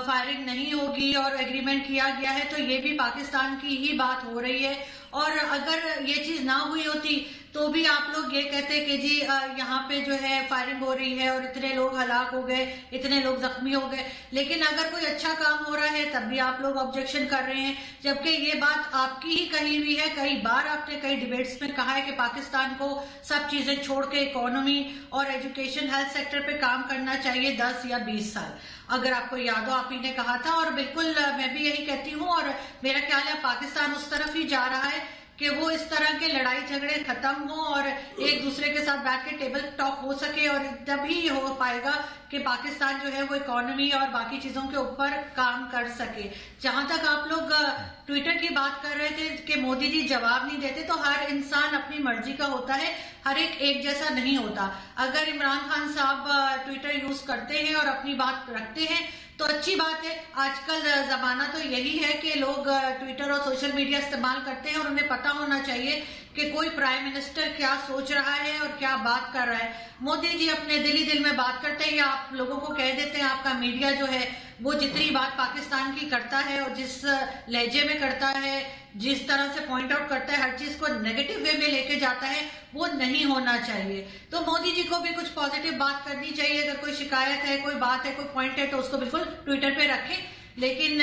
Speaker 8: फायरिंग नहीं होगी और एग्रीमेंट किया गया है, तो ये भी पाकिस्तान की ही बात हो रही है। और अगर ये चीज ना हुई होती तो भी आप लोग ये कहते कि जी यहाँ पे जो है फायरिंग हो रही है और इतने लोग हलाक हो गए, इतने लोग जख्मी हो गए। लेकिन अगर कोई अच्छा काम हो रहा है तब भी आप लोग ऑब्जेक्शन कर रहे हैं, जबकि ये बात आपकी ही कही हुई है। कई बार आपने कई डिबेट्स में कहा है कि पाकिस्तान को सब चीजें छोड़ के इकोनॉमी और एजुकेशन, हेल्थ सेक्टर पे काम करना चाहिए 10 या 20 साल। अगर आपको याद हो, आप ही ने कहा था। और बिल्कुल मैं भी यही कहती हूँ और मेरा ख्याल है पाकिस्तान उस तरफ ही जा रहा है कि वो इस तरह के लड़ाई झगड़े खत्म हो और एक दूसरे के साथ बैठ के टेबल टॉक हो सके, और तभी हो पाएगा कि पाकिस्तान जो है वो इकोनॉमी और बाकी चीजों के ऊपर काम कर सके। जहां तक आप लोग ट्विटर की बात कर रहे थे कि मोदी जी जवाब नहीं देते, तो हर इंसान अपनी मर्जी का होता है, हर एक जैसा नहीं होता। अगर इमरान खान साहब ट्विटर यूज करते हैं और अपनी बात रखते हैं तो अच्छी बात है। आजकल जमाना तो यही है कि लोग ट्विटर और सोशल मीडिया इस्तेमाल करते हैं और उन्हें पता होना चाहिए कि कोई प्राइम मिनिस्टर क्या सोच रहा है और क्या बात कर रहा है। मोदी जी अपने दिल ही दिल में बात करते हैं या आप लोगों को कह देते हैं। आपका मीडिया जो है वो जितनी बात पाकिस्तान की करता है और जिस लहजे में करता है, जिस तरह से पॉइंट आउट करता है, हर चीज को नेगेटिव वे में लेके जाता है, वो नहीं होना चाहिए। तो मोदी जी को भी कुछ पॉजिटिव बात करनी चाहिए। अगर कोई शिकायत है, कोई बात है, कोई पॉइंट है तो उसको बिल्कुल ट्विटर पे रखें। लेकिन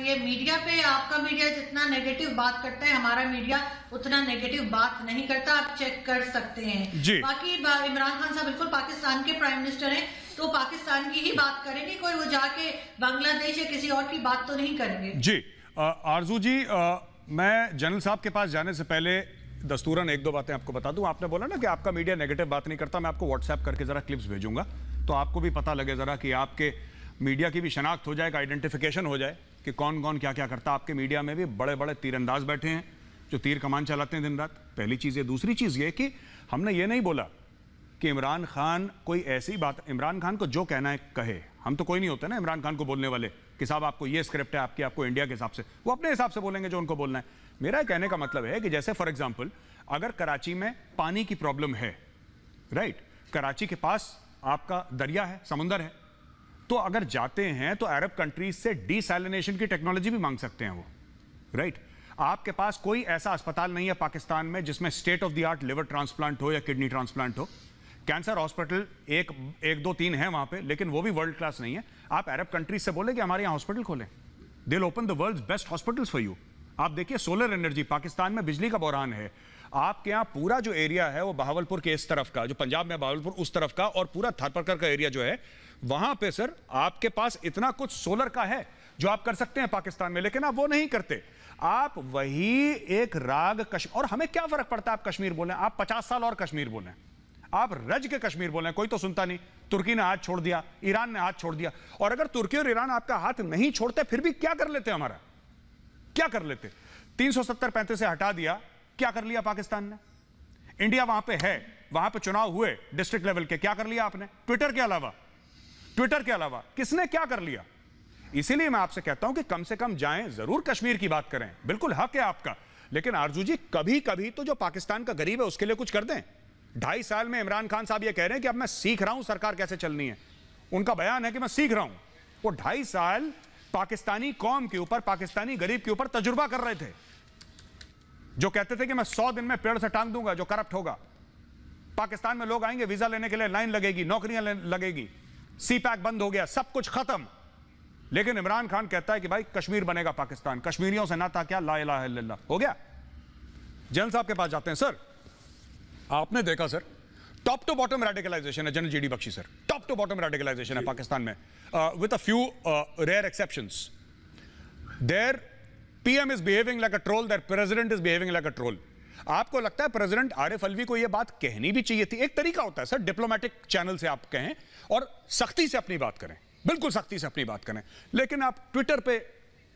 Speaker 8: ये मीडिया पे, आपका मीडिया जितना नेगेटिव बात करता है, हमारा मीडिया उतना नेगेटिव बात नहीं करता। आप चेक कर सकते हैं। बाकी इमरान खान साहब बिल्कुल पाकिस्तान के प्राइम मिनिस्टर हैं तो पाकिस्तान की ही बात करेंगे, कोई वो जाके बांग्लादेश या किसी और की बात तो नहीं करेंगे।
Speaker 3: जी आरजू जी, मैं जनरल साहब के पास जाने से पहले दस्तूरन 1-2 बातें आपको बता दूं। आपने बोला ना कि आपका मीडिया नेगेटिव बात नहीं करता, मैं आपको व्हाट्सएप करके जरा क्लिप्स भेजूंगा तो आपको भी पता लगे ज़रा कि आपके मीडिया की भी शनाख्त हो जाए, आइडेंटिफिकेशन हो जाए कि कौन कौन क्या क्या करता है। आपके मीडिया में भी बड़े बड़े तीरंदाज बैठे हैं जो तीर कमान चलाते हैं दिन रात। पहली चीज़ ये। दूसरी चीज़ ये कि हमने ये नहीं बोला कि इमरान खान कोई ऐसी बात, इमरान खान को जो कहना है कहे। हम तो कोई नहीं होते ना इमरान खान को बोलने वाले कि साहब आपको ये स्क्रिप्ट है आपकी, आपको इंडिया के हिसाब से। वो अपने हिसाब से बोलेंगे जो उनको बोलना है। मेरा कहने का मतलब है कि जैसे फॉर एग्जाम्पल अगर कराची में पानी की प्रॉब्लम है, राइट, कराची के पास आपका दरिया है, समुंदर है, तो अगर जाते हैं तो अरब कंट्रीज से डीसैलिनेशन की टेक्नोलॉजी भी मांग सकते हैं वो, राइट। आपके पास कोई ऐसा अस्पताल नहीं है पाकिस्तान में जिसमें state of the art liver transplant हो या किडनी ट्रांसप्लांट हो। कैंसर हॉस्पिटल एक दो तीन है वहां पे, लेकिन वो भी वर्ल्ड क्लास नहीं है। आप अरब कंट्रीज से बोले कि हमारे यहाँ हॉस्पिटल खोलें, they will open the world's best hospitals for you. आप देखिए सोलर एनर्जी, पाकिस्तान में बिजली का बहरान है। आपके यहाँ पूरा जो एरिया है वो बहावलपुर के इस तरफ का, जो पंजाब में बहावलपुर उस तरफ का, और पूरा थारपरकर का एरिया जो है वहां पे सर आपके पास इतना कुछ सोलर का है जो आप कर सकते हैं पाकिस्तान में, लेकिन आप वो नहीं करते। आप वही एक राग और हमें क्या फर्क पड़ता है आप कश्मीर बोलें, आप 50 साल और कश्मीर बोलें, आप रज के कश्मीर बोलें, कोई तो सुनता नहीं। तुर्की ने हाथ छोड़ दिया, ईरान ने हाथ छोड़ दिया, और अगर तुर्की और ईरान आपका हाथ नहीं छोड़ते फिर भी क्या कर लेते हमारा, क्या कर लेते। 370-35 से हटा दिया, क्या कर लिया पाकिस्तान ने। इंडिया वहां पे है, वहां पे चुनाव हुए डिस्ट्रिक्ट लेवल के, क्या कर लिया आपने। ट्विटर के अलावा किसने क्या कर लिया। इसीलिए मैं आपसे कहता हूं कि कम से कम जाएं, जरूर कश्मीर की बात करें, बिल्कुल हक है आपका, लेकिन आरजू जी कभी कभी तो जो पाकिस्तान का गरीब है उसके लिए कुछ कर दें। 2.5 साल में इमरान खान साहब ये कह रहे हैं कि अब मैं सीख रहा हूं सरकार कैसे चलनी है। उनका बयान है कि मैं सीख रहा हूं। वो 2.5 साल पाकिस्तानी कौम के ऊपर, पाकिस्तानी गरीब के ऊपर तजुर्बा कर रहे थे, जो कहते थे कि मैं 100 दिन में पेड़ से टांग दूंगा जो करप्ट होगा। पाकिस्तान में लोग आएंगे, वीजा लेने के लिए लाइन लगेगी, नौकरियां लगेगी, सी पैक बंद हो गया, सब कुछ खत्म। लेकिन इमरान खान कहता है कि भाई कश्मीर बनेगा पाकिस्तान, कश्मीरियों से नाता क्या, ला इलाहा इल्लल्लाह, हो गया। जनरल साहब के पास जाते हैं। सर आपने देखा sir top to bottom radicalisation है, general GD Bakshi sir, top to bottom radicalisation है पाकिस्तान में, with a few rare exceptions. Their PM is behaving like a troll, their president is behaving like a troll. आपको लगता है president Arif Alvi को यह बात कहनी भी चाहिए थी? एक तरीका होता है सर, डिप्लोमेटिक चैनल से आप कहें और सख्ती से अपनी बात करें, बिल्कुल सख्ती से अपनी बात करें, लेकिन आप ट्विटर पे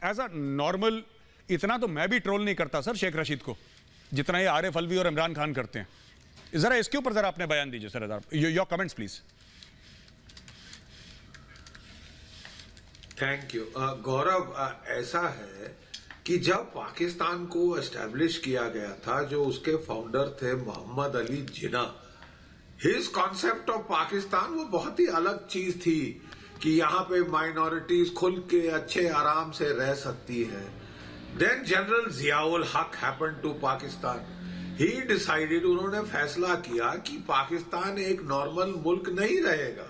Speaker 3: एज अ नॉर्मल, इतना तो मैं भी ट्रोल नहीं करता सर शेख रशीद को जितना ये आरिफ अलवी और इमरान खान करते हैं। जरा इसके ऊपर जरा आपने बयान दीजिए sir, your comments please.
Speaker 9: Thank you Gaurav. ऐसा है कि जब पाकिस्तान को एस्टेब्लिश किया गया था, जो उसके फाउंडर थे Mohammad Ali Jinnah, his concept of Pakistan वो बहुत ही अलग चीज थी कि यहाँ पे माइनॉरिटीज खुल के अच्छे आराम से रह सकती है। Then general Ziaul Haq happen to Pakistan, he decided, उन्होंने फैसला किया कि पाकिस्तान एक नॉर्मल मुल्क नहीं रहेगा,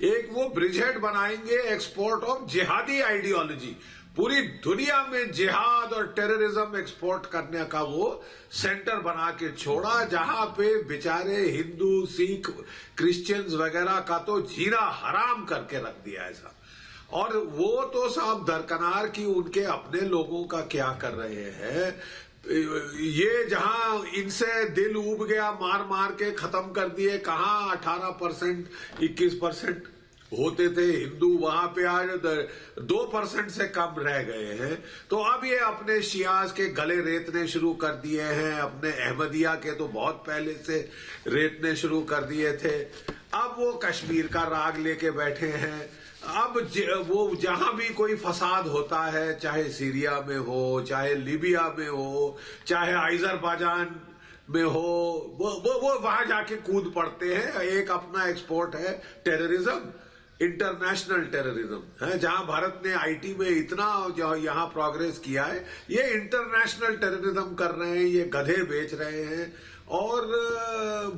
Speaker 9: एक वो ब्रिजहेड बनाएंगे एक्सपोर्ट ऑफ जिहादी आइडियोलॉजी, पूरी दुनिया में जिहाद और टेररिज्म एक्सपोर्ट करने का वो सेंटर बना के छोड़ा, जहां पे बेचारे हिंदू, सिख, क्रिश्चियंस वगैरह का तो जीना हराम करके रख दिया ऐसा। और वो तो साहब दरकनार की उनके अपने लोगों का क्या कर रहे हैं, ये जहां इनसे दिल उब गया, मार मार के खत्म कर दिए। कहां 18%, 21% होते थे हिंदू, वहां पे आज 2% से कम रह गए हैं। तो अब ये अपने शियाज के गले रेतने शुरू कर दिए हैं, अपने अहमदिया के तो बहुत पहले से रेतने शुरू कर दिए थे। अब वो कश्मीर का राग लेके बैठे हैं। अब वो जहां भी कोई फसाद होता है, चाहे सीरिया में हो, चाहे लीबिया में हो, चाहे अजरबैजान में हो, वो वहां जाके कूद पड़ते हैं। एक अपना एक्सपोर्ट है टेररिज्म, इंटरनेशनल टेररिज्म है, जहां भारत ने आईटी में इतना जो यहाँ प्रोग्रेस किया है, ये इंटरनेशनल टेररिज्म कर रहे हैं, ये गधे बेच रहे हैं और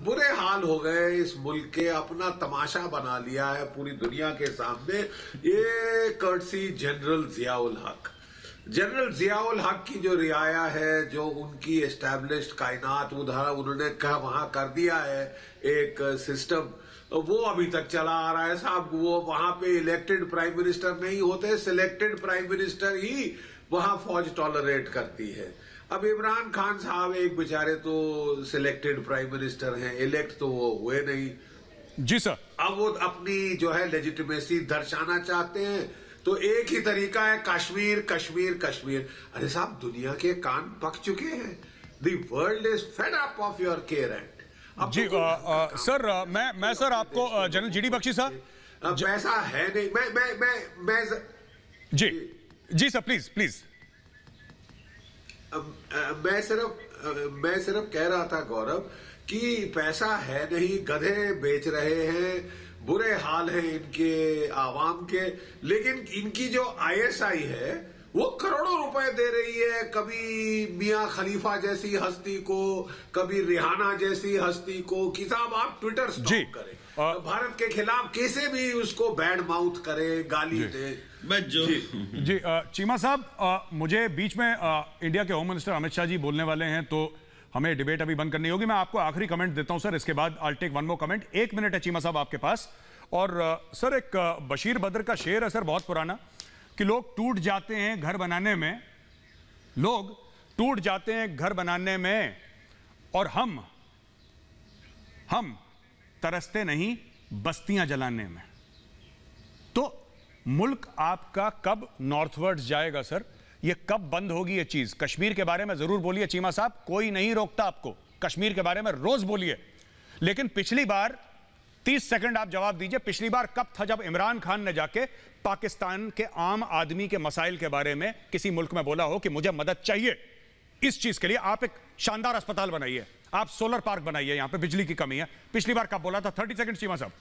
Speaker 9: बुरे हाल हो गए इस मुल्क के। अपना तमाशा बना लिया है पूरी दुनिया के सामने। ये कर्टसी जनरल जियाउल हक, जनरल जियाउल हक की जो रियाया है, जो उनकी एस्टैब्लिश्ड कायनात उधर उन्होंने वहां कर दिया है एक सिस्टम, वो अभी तक चला आ रहा है साहब। वो वहां पे इलेक्टेड प्राइम मिनिस्टर नहीं होते, सिलेक्टेड प्राइम मिनिस्टर ही वहां फौज टॉलरेट करती है। अब इमरान खान साहब एक बेचारे तो सिलेक्टेड प्राइम मिनिस्टर हैं, इलेक्ट तो वो हुए नहीं,
Speaker 3: जी सर।
Speaker 9: अब वो अपनी जो है लेजिटिमेसी दर्शाना चाहते हैं, तो एक ही तरीका है कश्मीर कश्मीर कश्मीर। अरे साहब, दुनिया के कान पक चुके हैं। The world is fed up of your care act.
Speaker 3: जी सर, मैं सर आपको जनरल जीडी बख्शी साहब,
Speaker 9: पैसा है नहीं। मैं
Speaker 3: जी सर, प्लीज।
Speaker 9: मैं सिर्फ कह रहा था गौरव कि पैसा है नहीं, गधे बेच रहे हैं, बुरे हाल है इनके आवाम के, लेकिन इनकी जो ISI है वो करोड़ों रुपए दे रही है, कभी मियां खलीफा जैसी हस्ती को, कभी रिहाना जैसी हस्ती को। कि साहब आप ट्विटर स्टॉप करें, भारत के खिलाफ कैसे भी उसको बैड माउथ करे, गाली दे।
Speaker 3: जी चीमा साहब, मुझे बीच में इंडिया के होम मिनिस्टर अमित शाह जी बोलने वाले हैं, तो हमें डिबेट अभी बंद करनी होगी। मैं आपको आखिरी कमेंट देता हूं सर, इसके बाद I take one more comment. 1 minute है चीमा साहब आपके पास। और सर, एक बशीर बद्र का शेर है सर, बहुत पुराना, कि लोग टूट जाते हैं घर बनाने में, लोग टूट जाते हैं घर बनाने में, और हम तरसते नहीं बस्तियां जलाने में। तो मुल्क आपका कब नॉर्थवर्ड जाएगा सर? ये कब बंद होगी ये चीज? कश्मीर के बारे में जरूर बोलिए चीमा साहब, कोई नहीं रोकता आपको, कश्मीर के बारे में रोज बोलिए, लेकिन पिछली बार 30 सेकंड आप जवाब दीजिए, पिछली बार कब था जब इमरान खान ने जाके पाकिस्तान के आम आदमी के मसाइल के बारे में किसी मुल्क में बोला हो कि मुझे मदद चाहिए इस चीज के लिए, आप एक शानदार अस्पताल बनाइए, आप सोलर पार्क बनाइए, यहां पे बिजली की कमी है, पिछली बार कब बोला था? 30 सेकंड चीमा साहब।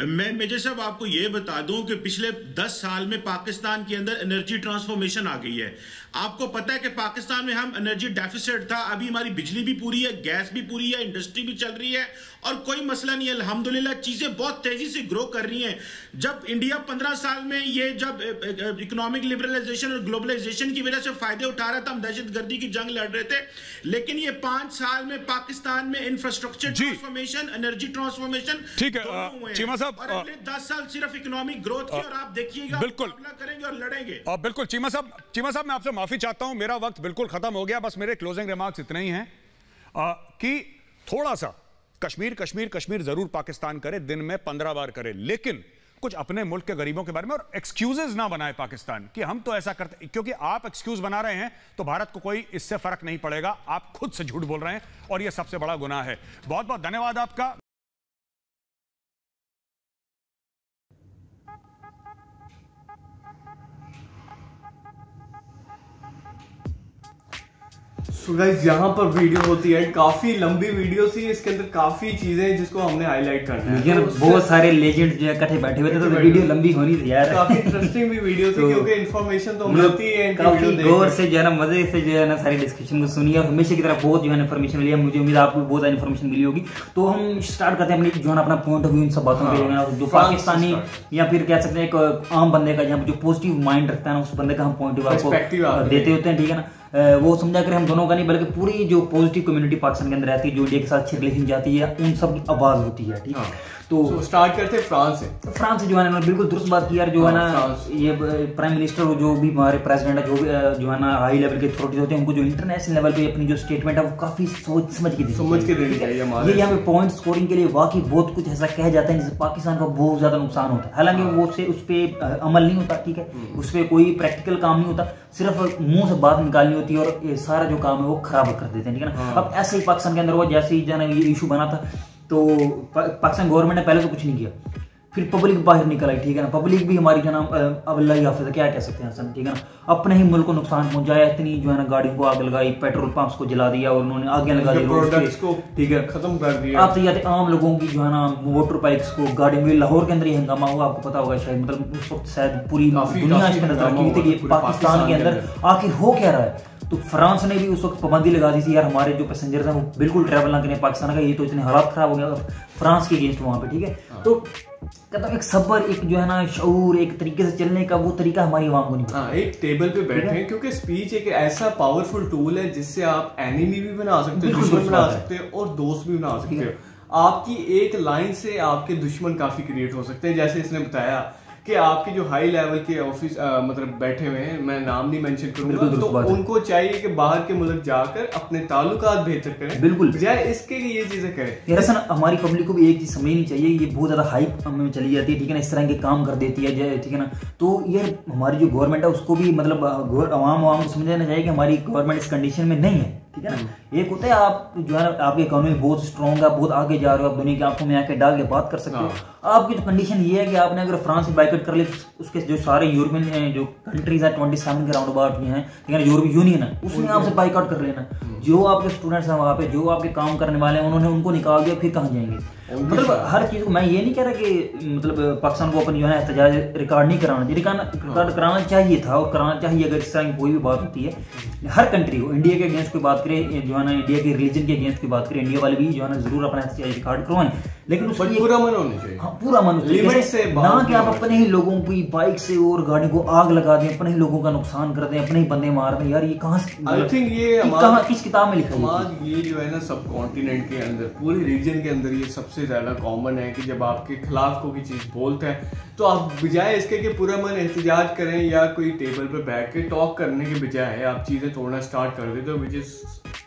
Speaker 4: मैं मेजर साहब आपको यह बता दूं कि पिछले 10 साल में पाकिस्तान के अंदर एनर्जी ट्रांसफॉर्मेशन आ गई है। आपको पता है कि पाकिस्तान में हम एनर्जी डेफिसिट था, अभी हमारी बिजली भी पूरी है, गैस भी पूरी है, इंडस्ट्री भी चल रही है और कोई मसला नहीं है। अल्हम्दुलिल्लाह चीजें बहुत तेजी से ग्रो कर रही हैं। जब इंडिया 15 साल में ये जब इकोनॉमिक लिबरलाइजेशन और ग्लोबलाइजेशन की वजह से फायदे उठा रहा था, हम दहशतगर्दी की जंग लड़ रहे थे, लेकिन ये 5 साल में पाकिस्तान में इंफ्रास्ट्रक्चर ट्रांसफॉर्मेशन, एनर्जी ट्रांसफॉर्मेशन,
Speaker 3: ठीक है चीमा साहब,
Speaker 4: और अगले 10 साल सिर्फ इकोनॉमिक ग्रोथ की, और आप देखिएगा
Speaker 3: बिल्कुल
Speaker 4: करेंगे और लड़ेंगे।
Speaker 3: बिल्कुल चीमा साहब मैं आपसे माफी चाहता हूं, मेरा वक्त बिल्कुल खत्म हो गया। बस मेरे क्लोजिंग रिमार्क्स इतने ही हैं कि थोड़ा सा कश्मीर कश्मीर कश्मीर जरूर पाकिस्तान करे, दिन में 15 बार करे, लेकिन कुछ अपने मुल्क के गरीबों के बारे में और एक्सक्यूजेस ना बनाए पाकिस्तान कि हम तो ऐसा करते, क्योंकि आप एक्सक्यूज बना रहे हैं तो भारत को कोई इससे फर्क नहीं पड़ेगा, आप खुद से झूठ बोल रहे हैं और यह सबसे बड़ा गुनाह है। बहुत बहुत धन्यवाद आपका।
Speaker 1: So guys, यहाँ पर वीडियो होती है, काफी लंबी वीडियो थी, इसके अंदर काफी चीजें जिसको हमने हाईलाइट करना है।
Speaker 2: तो बहुत सारे लेजेंड्स जो है इकट्ठे बैठे हुए थे, तो वीडियो लंबी होनी थी यार।
Speaker 1: काफी इंटरेस्टिंग भी वीडियो थी, क्योंकि इन्फॉर्मेशन तो मिलती है,
Speaker 2: काफी गौर से जो है ना, मजे से जो है ना सारी डिस्कशन को सुनी और हमेशा की तरह बहुत जो है इन्फॉर्मेशन मिली है। मुझे उम्मीद है आपको बहुत इन्फॉर्मेशन मिली होगी। तो हम स्टार्ट करते हैं अपनी जो है अपना पॉइंट ऑफ व्यू इन सब बातों पे, जो पाकिस्तानी या फिर कह सकते हैं एक आम बंदे का जो पॉजिटिव माइंड रखता है ना, उस बंदे का हम पॉइंट ऑफ व्यू आपको देते होते हैं, ठीक है ना। वो समझा कर हम दोनों का नहीं, बल्कि पूरी जो पॉजिटिव कम्युनिटी पाकिस्तान के अंदर रहती है, जो इंडिया के साथ अच्छी रिलेशन जाती है, उन सब की आवाज होती है, ठीक है।
Speaker 1: तो स्टार्ट करते हैं फ्रांस से।
Speaker 2: तो फ्रांस से जो है ना, बिल्कुल दुरुस्त बात की यार, जो है ना ये प्राइम मिनिस्टर जो भी हमारे प्रेसिडेंट है, जो है ना हाई लेवल के अथॉरिटीज होते हैं, उनको जो इंटरनेशनल लेवल पे अपनी जो स्टेटमेंट है वो काफी सोच समझ के देनी चाहिए। ये यहाँ पे पॉइंट स्कोरिंग के लिए वाकई बहुत कुछ ऐसा कह जाते हैं जिससे पाकिस्तान का बहुत ज्यादा नुकसान होता है। हालांकि वो उस पर अमल नहीं होता, ठीक है, उस पर कोई प्रैक्टिकल काम नहीं होता, सिर्फ मुंह से बात निकालनी होती है और सारा जो काम है वो खराब कर देते हैं, ठीक है ना। अब ऐसे ही पाकिस्तान के अंदर वो जैसे ही जाना ये इशू बना था, तो पाकिस्तान गवर्नमेंट ने पहले तो कुछ नहीं किया, फिर पब्लिक बाहर निकल आई, ठीक है ना। पब्लिक भी हमारी जो ना अब अल्लाह ही हाफिज़, क्या कह सकते हैं सर, ठीक है ना। अपने ही मुल्क को नुकसान पहुंचाया, इतनी जो है ना गाड़ियों को आग लगाई, पेट्रोल पंप्स को जला दिया और उन्होंने आगे लगा दी प्रोडक्ट्स को, ठीक है, खत्म कर दिया। आते जाते आम लोगों की जो है ना मोटर बाइक्स को, गाड़ी में, लाहौर के अंदर ही हंगामा हुआ, आपको पता होगा शायद, मतलब उस वक्त शायद पूरी दुनिया इस पर नजर रखी थी कि पाकिस्तान के अंदर आखिर हो क्या रहा है। तो फ्रांस ने भी उस वक्त पाबंदी लगा दी थी यार, हमारे जो पैसेंजर्स हैं वो बिल्कुल ट्रैवल ना करें पाकिस्तान का, ये तो इतने हालात खराब हो गया फ्रांस के अगेंस्ट वहां पे, ठीक है। तो कहता हूँ एक सब्र, एक जो है ना शऊर, एक तरीके से चलने का, वो तरीका हमारी आवाम को नहीं पता।
Speaker 1: एक टेबल पे बैठे हैं, क्योंकि स्पीच एक ऐसा पावरफुल टूल है जिससे आप एनिमी भी बना सकते हो, दुश्मन बना सकते हो और दोस्त भी बना सकते हो। आपकी एक लाइन से आपके दुश्मन काफी क्रिएट हो सकते हैं। जैसे इसने बताया कि आपके जो हाई लेवल के ऑफिस मतलब बैठे हुए हैं, मैं नाम नहीं मेंशन करूंगा, तो उनको चाहिए कि बाहर के मुल्क जाकर अपने ताल्लुकात बेहतर करें, बिल्कुल बजाय इसके कि ये चीजें करें।
Speaker 2: यार सर हमारी पब्लिक को भी एक चीज समझनी चाहिए, ये बहुत ज्यादा हाइप में चली जाती है, ठीक है ना, इस तरह के काम कर देती है, ठीक है ना। तो यार हमारी जो गवर्नमेंट है उसको भी मतलब आवाम को समझना चाहिए कि हमारी गवर्नमेंट इस कंडीशन में नहीं है, ठीक है ना। एक होता है आप जो है ना आपकी इकोनॉमी बहुत स्ट्रॉन्ग है, बहुत आगे जा रहे हो, आप दुनिया की आंखों में आके डाल के बात कर सकते हो। आपकी तो कंडीशन ये है कि आपने अगर फ्रांस से बाइकआउट कर ली, उसके जो सारे यूरोपियन जो कंट्रीज है 27 के राउंड अबाउट में है, ठीक है ना, यूरोपियन यूनियन है, उसने आपसे बाइकआउट कर लेना। जो आपके स्टूडेंट्स हैं वहाँ पे, जो आपके काम करने वाले हैं, उन्होंने उनको निकाल दिया, फिर कहाँ जाएंगे। मतलब हर चीज को मैं ये नहीं कह रहा कि मतलब पाकिस्तान को अपन जो है एहतजाज रिकॉर्ड नहीं कराना चाहिए, रिकॉर्ड कराना चाहिए था और कराना चाहिए। अगर इस तरह की कोई भी बात होती है हर कंट्री को, इंडिया के अगेंस्ट कोई बात करे जो है ना, इंडिया के रिलीजन के अगेंस्ट कोई बात करे, इंडिया वाले भी जो है ना जरूर अपना एहतजाज रिकॉर्ड करवाएं, लेकिन उसकी
Speaker 1: पूरा मन होना चाहिए।
Speaker 2: हाँ पूरा मन लिमिट से, ना कि आप अपने ही लोगों की बाइक से और गाड़ी को आग लगा दें, अपने ही लोगों का नुकसान कर दें, अपने ही बंदे मार दें। यार ये कहाँ
Speaker 1: आई थिंक ये
Speaker 2: कहाँ किस किताब में लिखा
Speaker 1: है? ये जो है ना सब कॉन्टिनेंट के अंदर, पूरे रीजन के अंदर ये सबसे ज्यादा कॉमन है कि जब आपके खिलाफ कोई चीज बोलता है तो आप बजाय इसके कि पूरा मन एहतजाज करें या कोई टेबल पे बैठ के टॉक करने के बजाय आप चीजें तोड़ना स्टार्ट कर देते हो, विच इज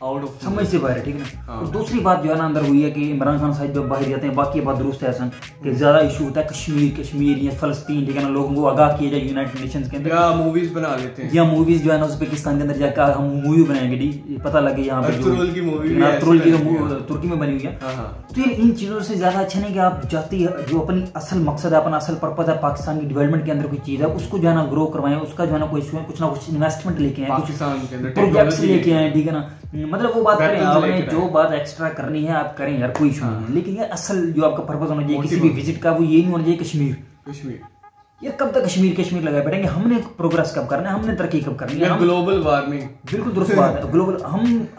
Speaker 1: आउट ऑफ
Speaker 2: समझ से बाहर है, ठीक है ना। और दूसरी बात जो है ना अंदर हुई है कि इमरान खान साहब जब बाहर जाते हैं, बाकी बात दुरुस्त है ऐसा कि ज्यादा इशू होता है कश्मीर या फलस्तीन, ठीक है ना, लोगों को आगाह किया जाए यूनाइटेड नेशंस के अंदर,
Speaker 1: या मूवीज बना लेते हैं,
Speaker 2: या मूवीज जो है ना उज़्बेकिस्तान के अंदर जाकर हम मूवी बनाएंगे, पता लगे यहाँ पे
Speaker 1: तुर्की की मूवी
Speaker 2: तुर्की में बनी हुई है। तो ये इन चीजों से ज्यादा अच्छा नहीं कि आप जाती है जो अपनी असल मकसद है, अपना असल पर्पज है, पाकिस्तान की डेवलपमेंट के अंदर कोई चीज है उसको जो है ना ग्रो करवाएं, उसका जो है ना कुछ ना कुछ इन्वेस्टमेंट लेके आए, कुछ प्रोजेक्ट्स लेके आए, ठीक है ना। मतलब वो बात करें, आपने जो बात एक्स्ट्रा करनी है आप करें यार, कोई इशू नहीं है, लेकिन यार असल जो आपका पर्पज होना चाहिए किसी भी विजिट का, वो ये नहीं होना चाहिए कश्मीर यार कब तक कश्मीर लगाए बैठेंगे। हमने प्रोग्रेस कब करना है, हमने तरक्की कब करनी है,
Speaker 1: ग्लोबल वार्मिंग बिल्कुल
Speaker 2: दुरुस्त बात है। ग्लोबल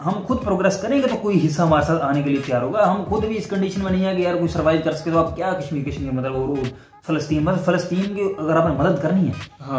Speaker 2: हम खुद प्रोग्रेस करेंगे तो कोई हिस्सा हमारे साथ आने के लिए तैयार होगा। हम खुद भी इस कंडीशन में नहीं है कि यार कोई सर्वाइव कर सके, तो आप क्या कश्मीर मतलब फलस्तीन की अगर आपने मदद करनी है,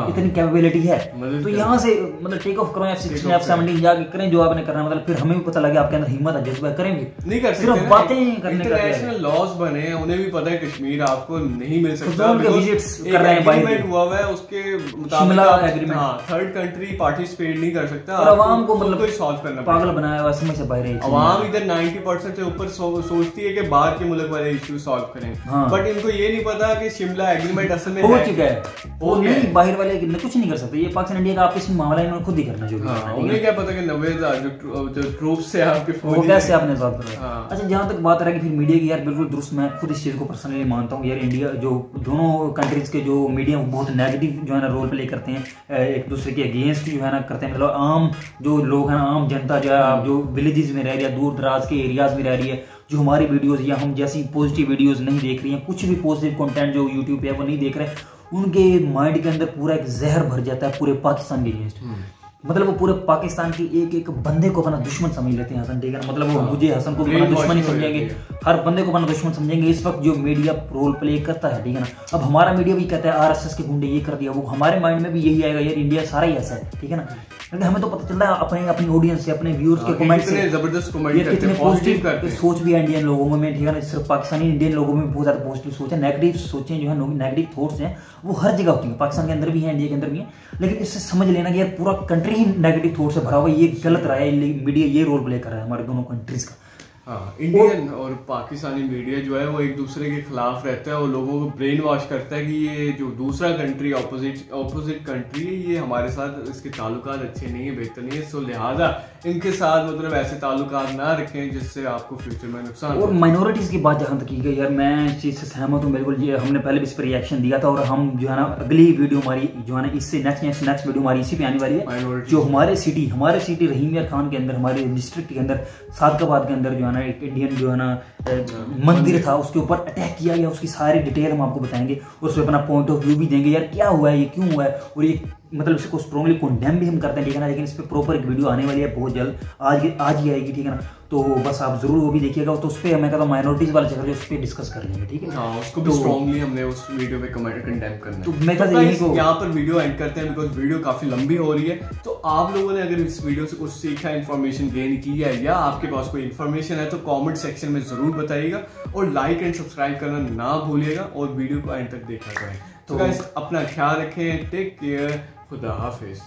Speaker 2: इतनी कैपेबिलिटी है तो यहाँ से मतलब टेक ऑफ करो, F-16 F-17 जाके करें जो आपने करना, मतलब फिर हमें भी पता लगे आपके अंदर हिम्मत है, जज्बा करेंगे,
Speaker 1: नहीं कर
Speaker 2: सिर्फ बातें करने का।
Speaker 1: इंटरनेशनल लॉज बने हैं, उन्हें भी पता है कश्मीर आपको नहीं मिल सकता,
Speaker 2: विजिट्स कर रहे हैं,
Speaker 1: एग्रीमेंट हुआ हुआ है उसके मुताबिक एग्रीमेंट, थर्ड कंट्री पार्टिसिपेट नहीं कर सकता,
Speaker 2: और आवाम को मतलब
Speaker 1: कोई सॉल्व करना
Speaker 2: पागल बनाया हुआ समझ से बाहर है।
Speaker 1: आवाम इधर 90% से ऊपर सोचती है कि बाहर के मुल्क वाले इश्यू सॉल्व करें, बट इनको ये नहीं पता कि शिमला एग्रीमेंट असल में
Speaker 2: हो चुका है, वो नहीं बाहर वाले कुछ नहीं कर सकते, ये पाकिस्तान इंडिया का आपस में मामला इन्होंने खुद ही करना जो है।
Speaker 1: उन्हें क्या पता कि 90,000 जो ट्रूप्स है आपके
Speaker 2: वो कैसे आपने सॉल्व करा। अच्छा जहां तक बात रही फिर मीडिया की, यार बिल्कुल दुरुस्त, मैं खुद इस चीज को पर्सनली मानता हूँ यार, इंडिया जो दोनों कंट्रीज के जो मीडिया बहुत नेगेटिव जो है ना रोल प्ले करते हैं, एक दूसरे के अगेंस्ट जो है ना करते हैं, मतलब आम जो लोग हैं, आम जनता जो है जो विलेजेस में रह रही है, दूर दराज के एरियाज में रह रही है, जो हमारी वीडियोस या हम जैसी पॉजिटिव वीडियोस नहीं देख रही हैं, कुछ भी पॉजिटिव कंटेंट जो यूट्यूब पे है वो नहीं देख रहे, उनके माइंड के अंदर पूरा एक जहर भर जाता है पूरे पाकिस्तान के अगेंस्ट। मतलब वो पूरे पाकिस्तान के एक एक बंदे को अपना दुश्मन समझ लेते हैं हसन, ठीक है, मतलब वो मुझे हसन को अपना दुश्मन ही समझेंगे, हर बंदे को अपना दुश्मन समझेंगे। इस वक्त जो मीडिया रोल प्ले करता है, ठीक है ना, अब हमारा मीडिया भी कहता है RSS के गुंडे ये कर दिया, वो हमारे माइंड में भी यही आएगा यार इंडिया सारा ही ऐसा है, ठीक है ना। हमें तो पता चलता है अपनी ऑडियंस से, अपने व्यूअर्स के कमेंट से,
Speaker 1: जबरदस्त कमेंट करते हैं, पॉजिटिव करते हैं,
Speaker 2: सोच भी है इंडियन लोगों में, ठीक है ना, सिर्फ पाकिस्तानी इंडियन लोगों में बहुत ज्यादा पॉजिटिव सोच है, नेगेटिव सोचें जो है नेगेटिव थॉट्स हैं वो हर जगह होती है, पाकिस्तान के अंदर भी है, इंडिया के अंदर भी है, लेकिन इससे समझ लेना कि यार पूरा कंट्री ही नेगेटिव थॉट से भरा हुआ, ये गलत रहा है, मीडिया ये रोल प्ले कर रहा है हमारे दोनों कंट्रीज का।
Speaker 1: इंडियन और पाकिस्तानी मीडिया जो है वो एक दूसरे के खिलाफ रहता है और लोगों को ब्रेन वॉश करता है कि ये जो दूसरा कंट्री ऑपोजिट कंट्री है ये हमारे साथ इसके ताल्लुकात अच्छे नहीं है, बेहतर नहीं है, सो लिहाजा इनके साथ मतलब ऐसे ताल्लुकात ना रखें जिससे आपको फ्यूचर में नुकसान।
Speaker 2: और माइनॉरिटीज की बात जहाँ तक की गई यार, मैं इस चीज से सहमत हूँ बिल्कुल, ये हमने पहले भी इस पर रिएक्शन दिया था और हम जो है ना अगली वीडियो हमारी जो है ना इससे नेक्स्ट वीडियो हमारी इसी पे आने वाली है, जो हमारे सिटी रहीम यार खान के अंदर, हमारे डिस्ट्रिक्ट के अंदर सादकाबाद के अंदर जो है ना एक इंडियन जो है ना मंदिर था उसके ऊपर अटैक किया गया, उसकी सारी डिटेल हम आपको बताएंगे और उसमें अपना पॉइंट ऑफ व्यू भी देंगे यार क्या हुआ है, ये क्यों हुआ है, और ये मतलब इसको स्ट्रॉन्गली कंडेम भी हम करते हैं, ठीक है ना, लेकिन इस पर प्रॉपर एक वीडियो आने वाली है बहुत जल्द, आज ही आएगी, ठीक है ना, तो बस आप जरूर वो भी देखिएगा, तो उस पर मैं कहता हूँ माइनॉरिटीज वाला चक्कर उस पर डिस्कस कर लेंगे, ठीक है।
Speaker 1: हाँ, उसको भी स्ट्रॉन्गली हमने उस वीडियो पे कंडेम करना है।
Speaker 2: तो मैं कहता हूँ
Speaker 1: यहाँ पर वीडियो एंड करते हैं बिकॉज वीडियो काफी लंबी हो रही है, तो आप लोगों ने अगर इस वीडियो से कुछ सीखा, इन्फॉर्मेशन गेन की है या आपके पास कोई इन्फॉर्मेशन है तो कॉमेंट सेक्शन में जरूर बताइएगा और लाइक एंड सब्सक्राइब करना ना भूलिएगा और वीडियो को एंड तक देखा करें। तो गाइस अपना ख्याल रखें, टेक केयर, खुदा हाफिज।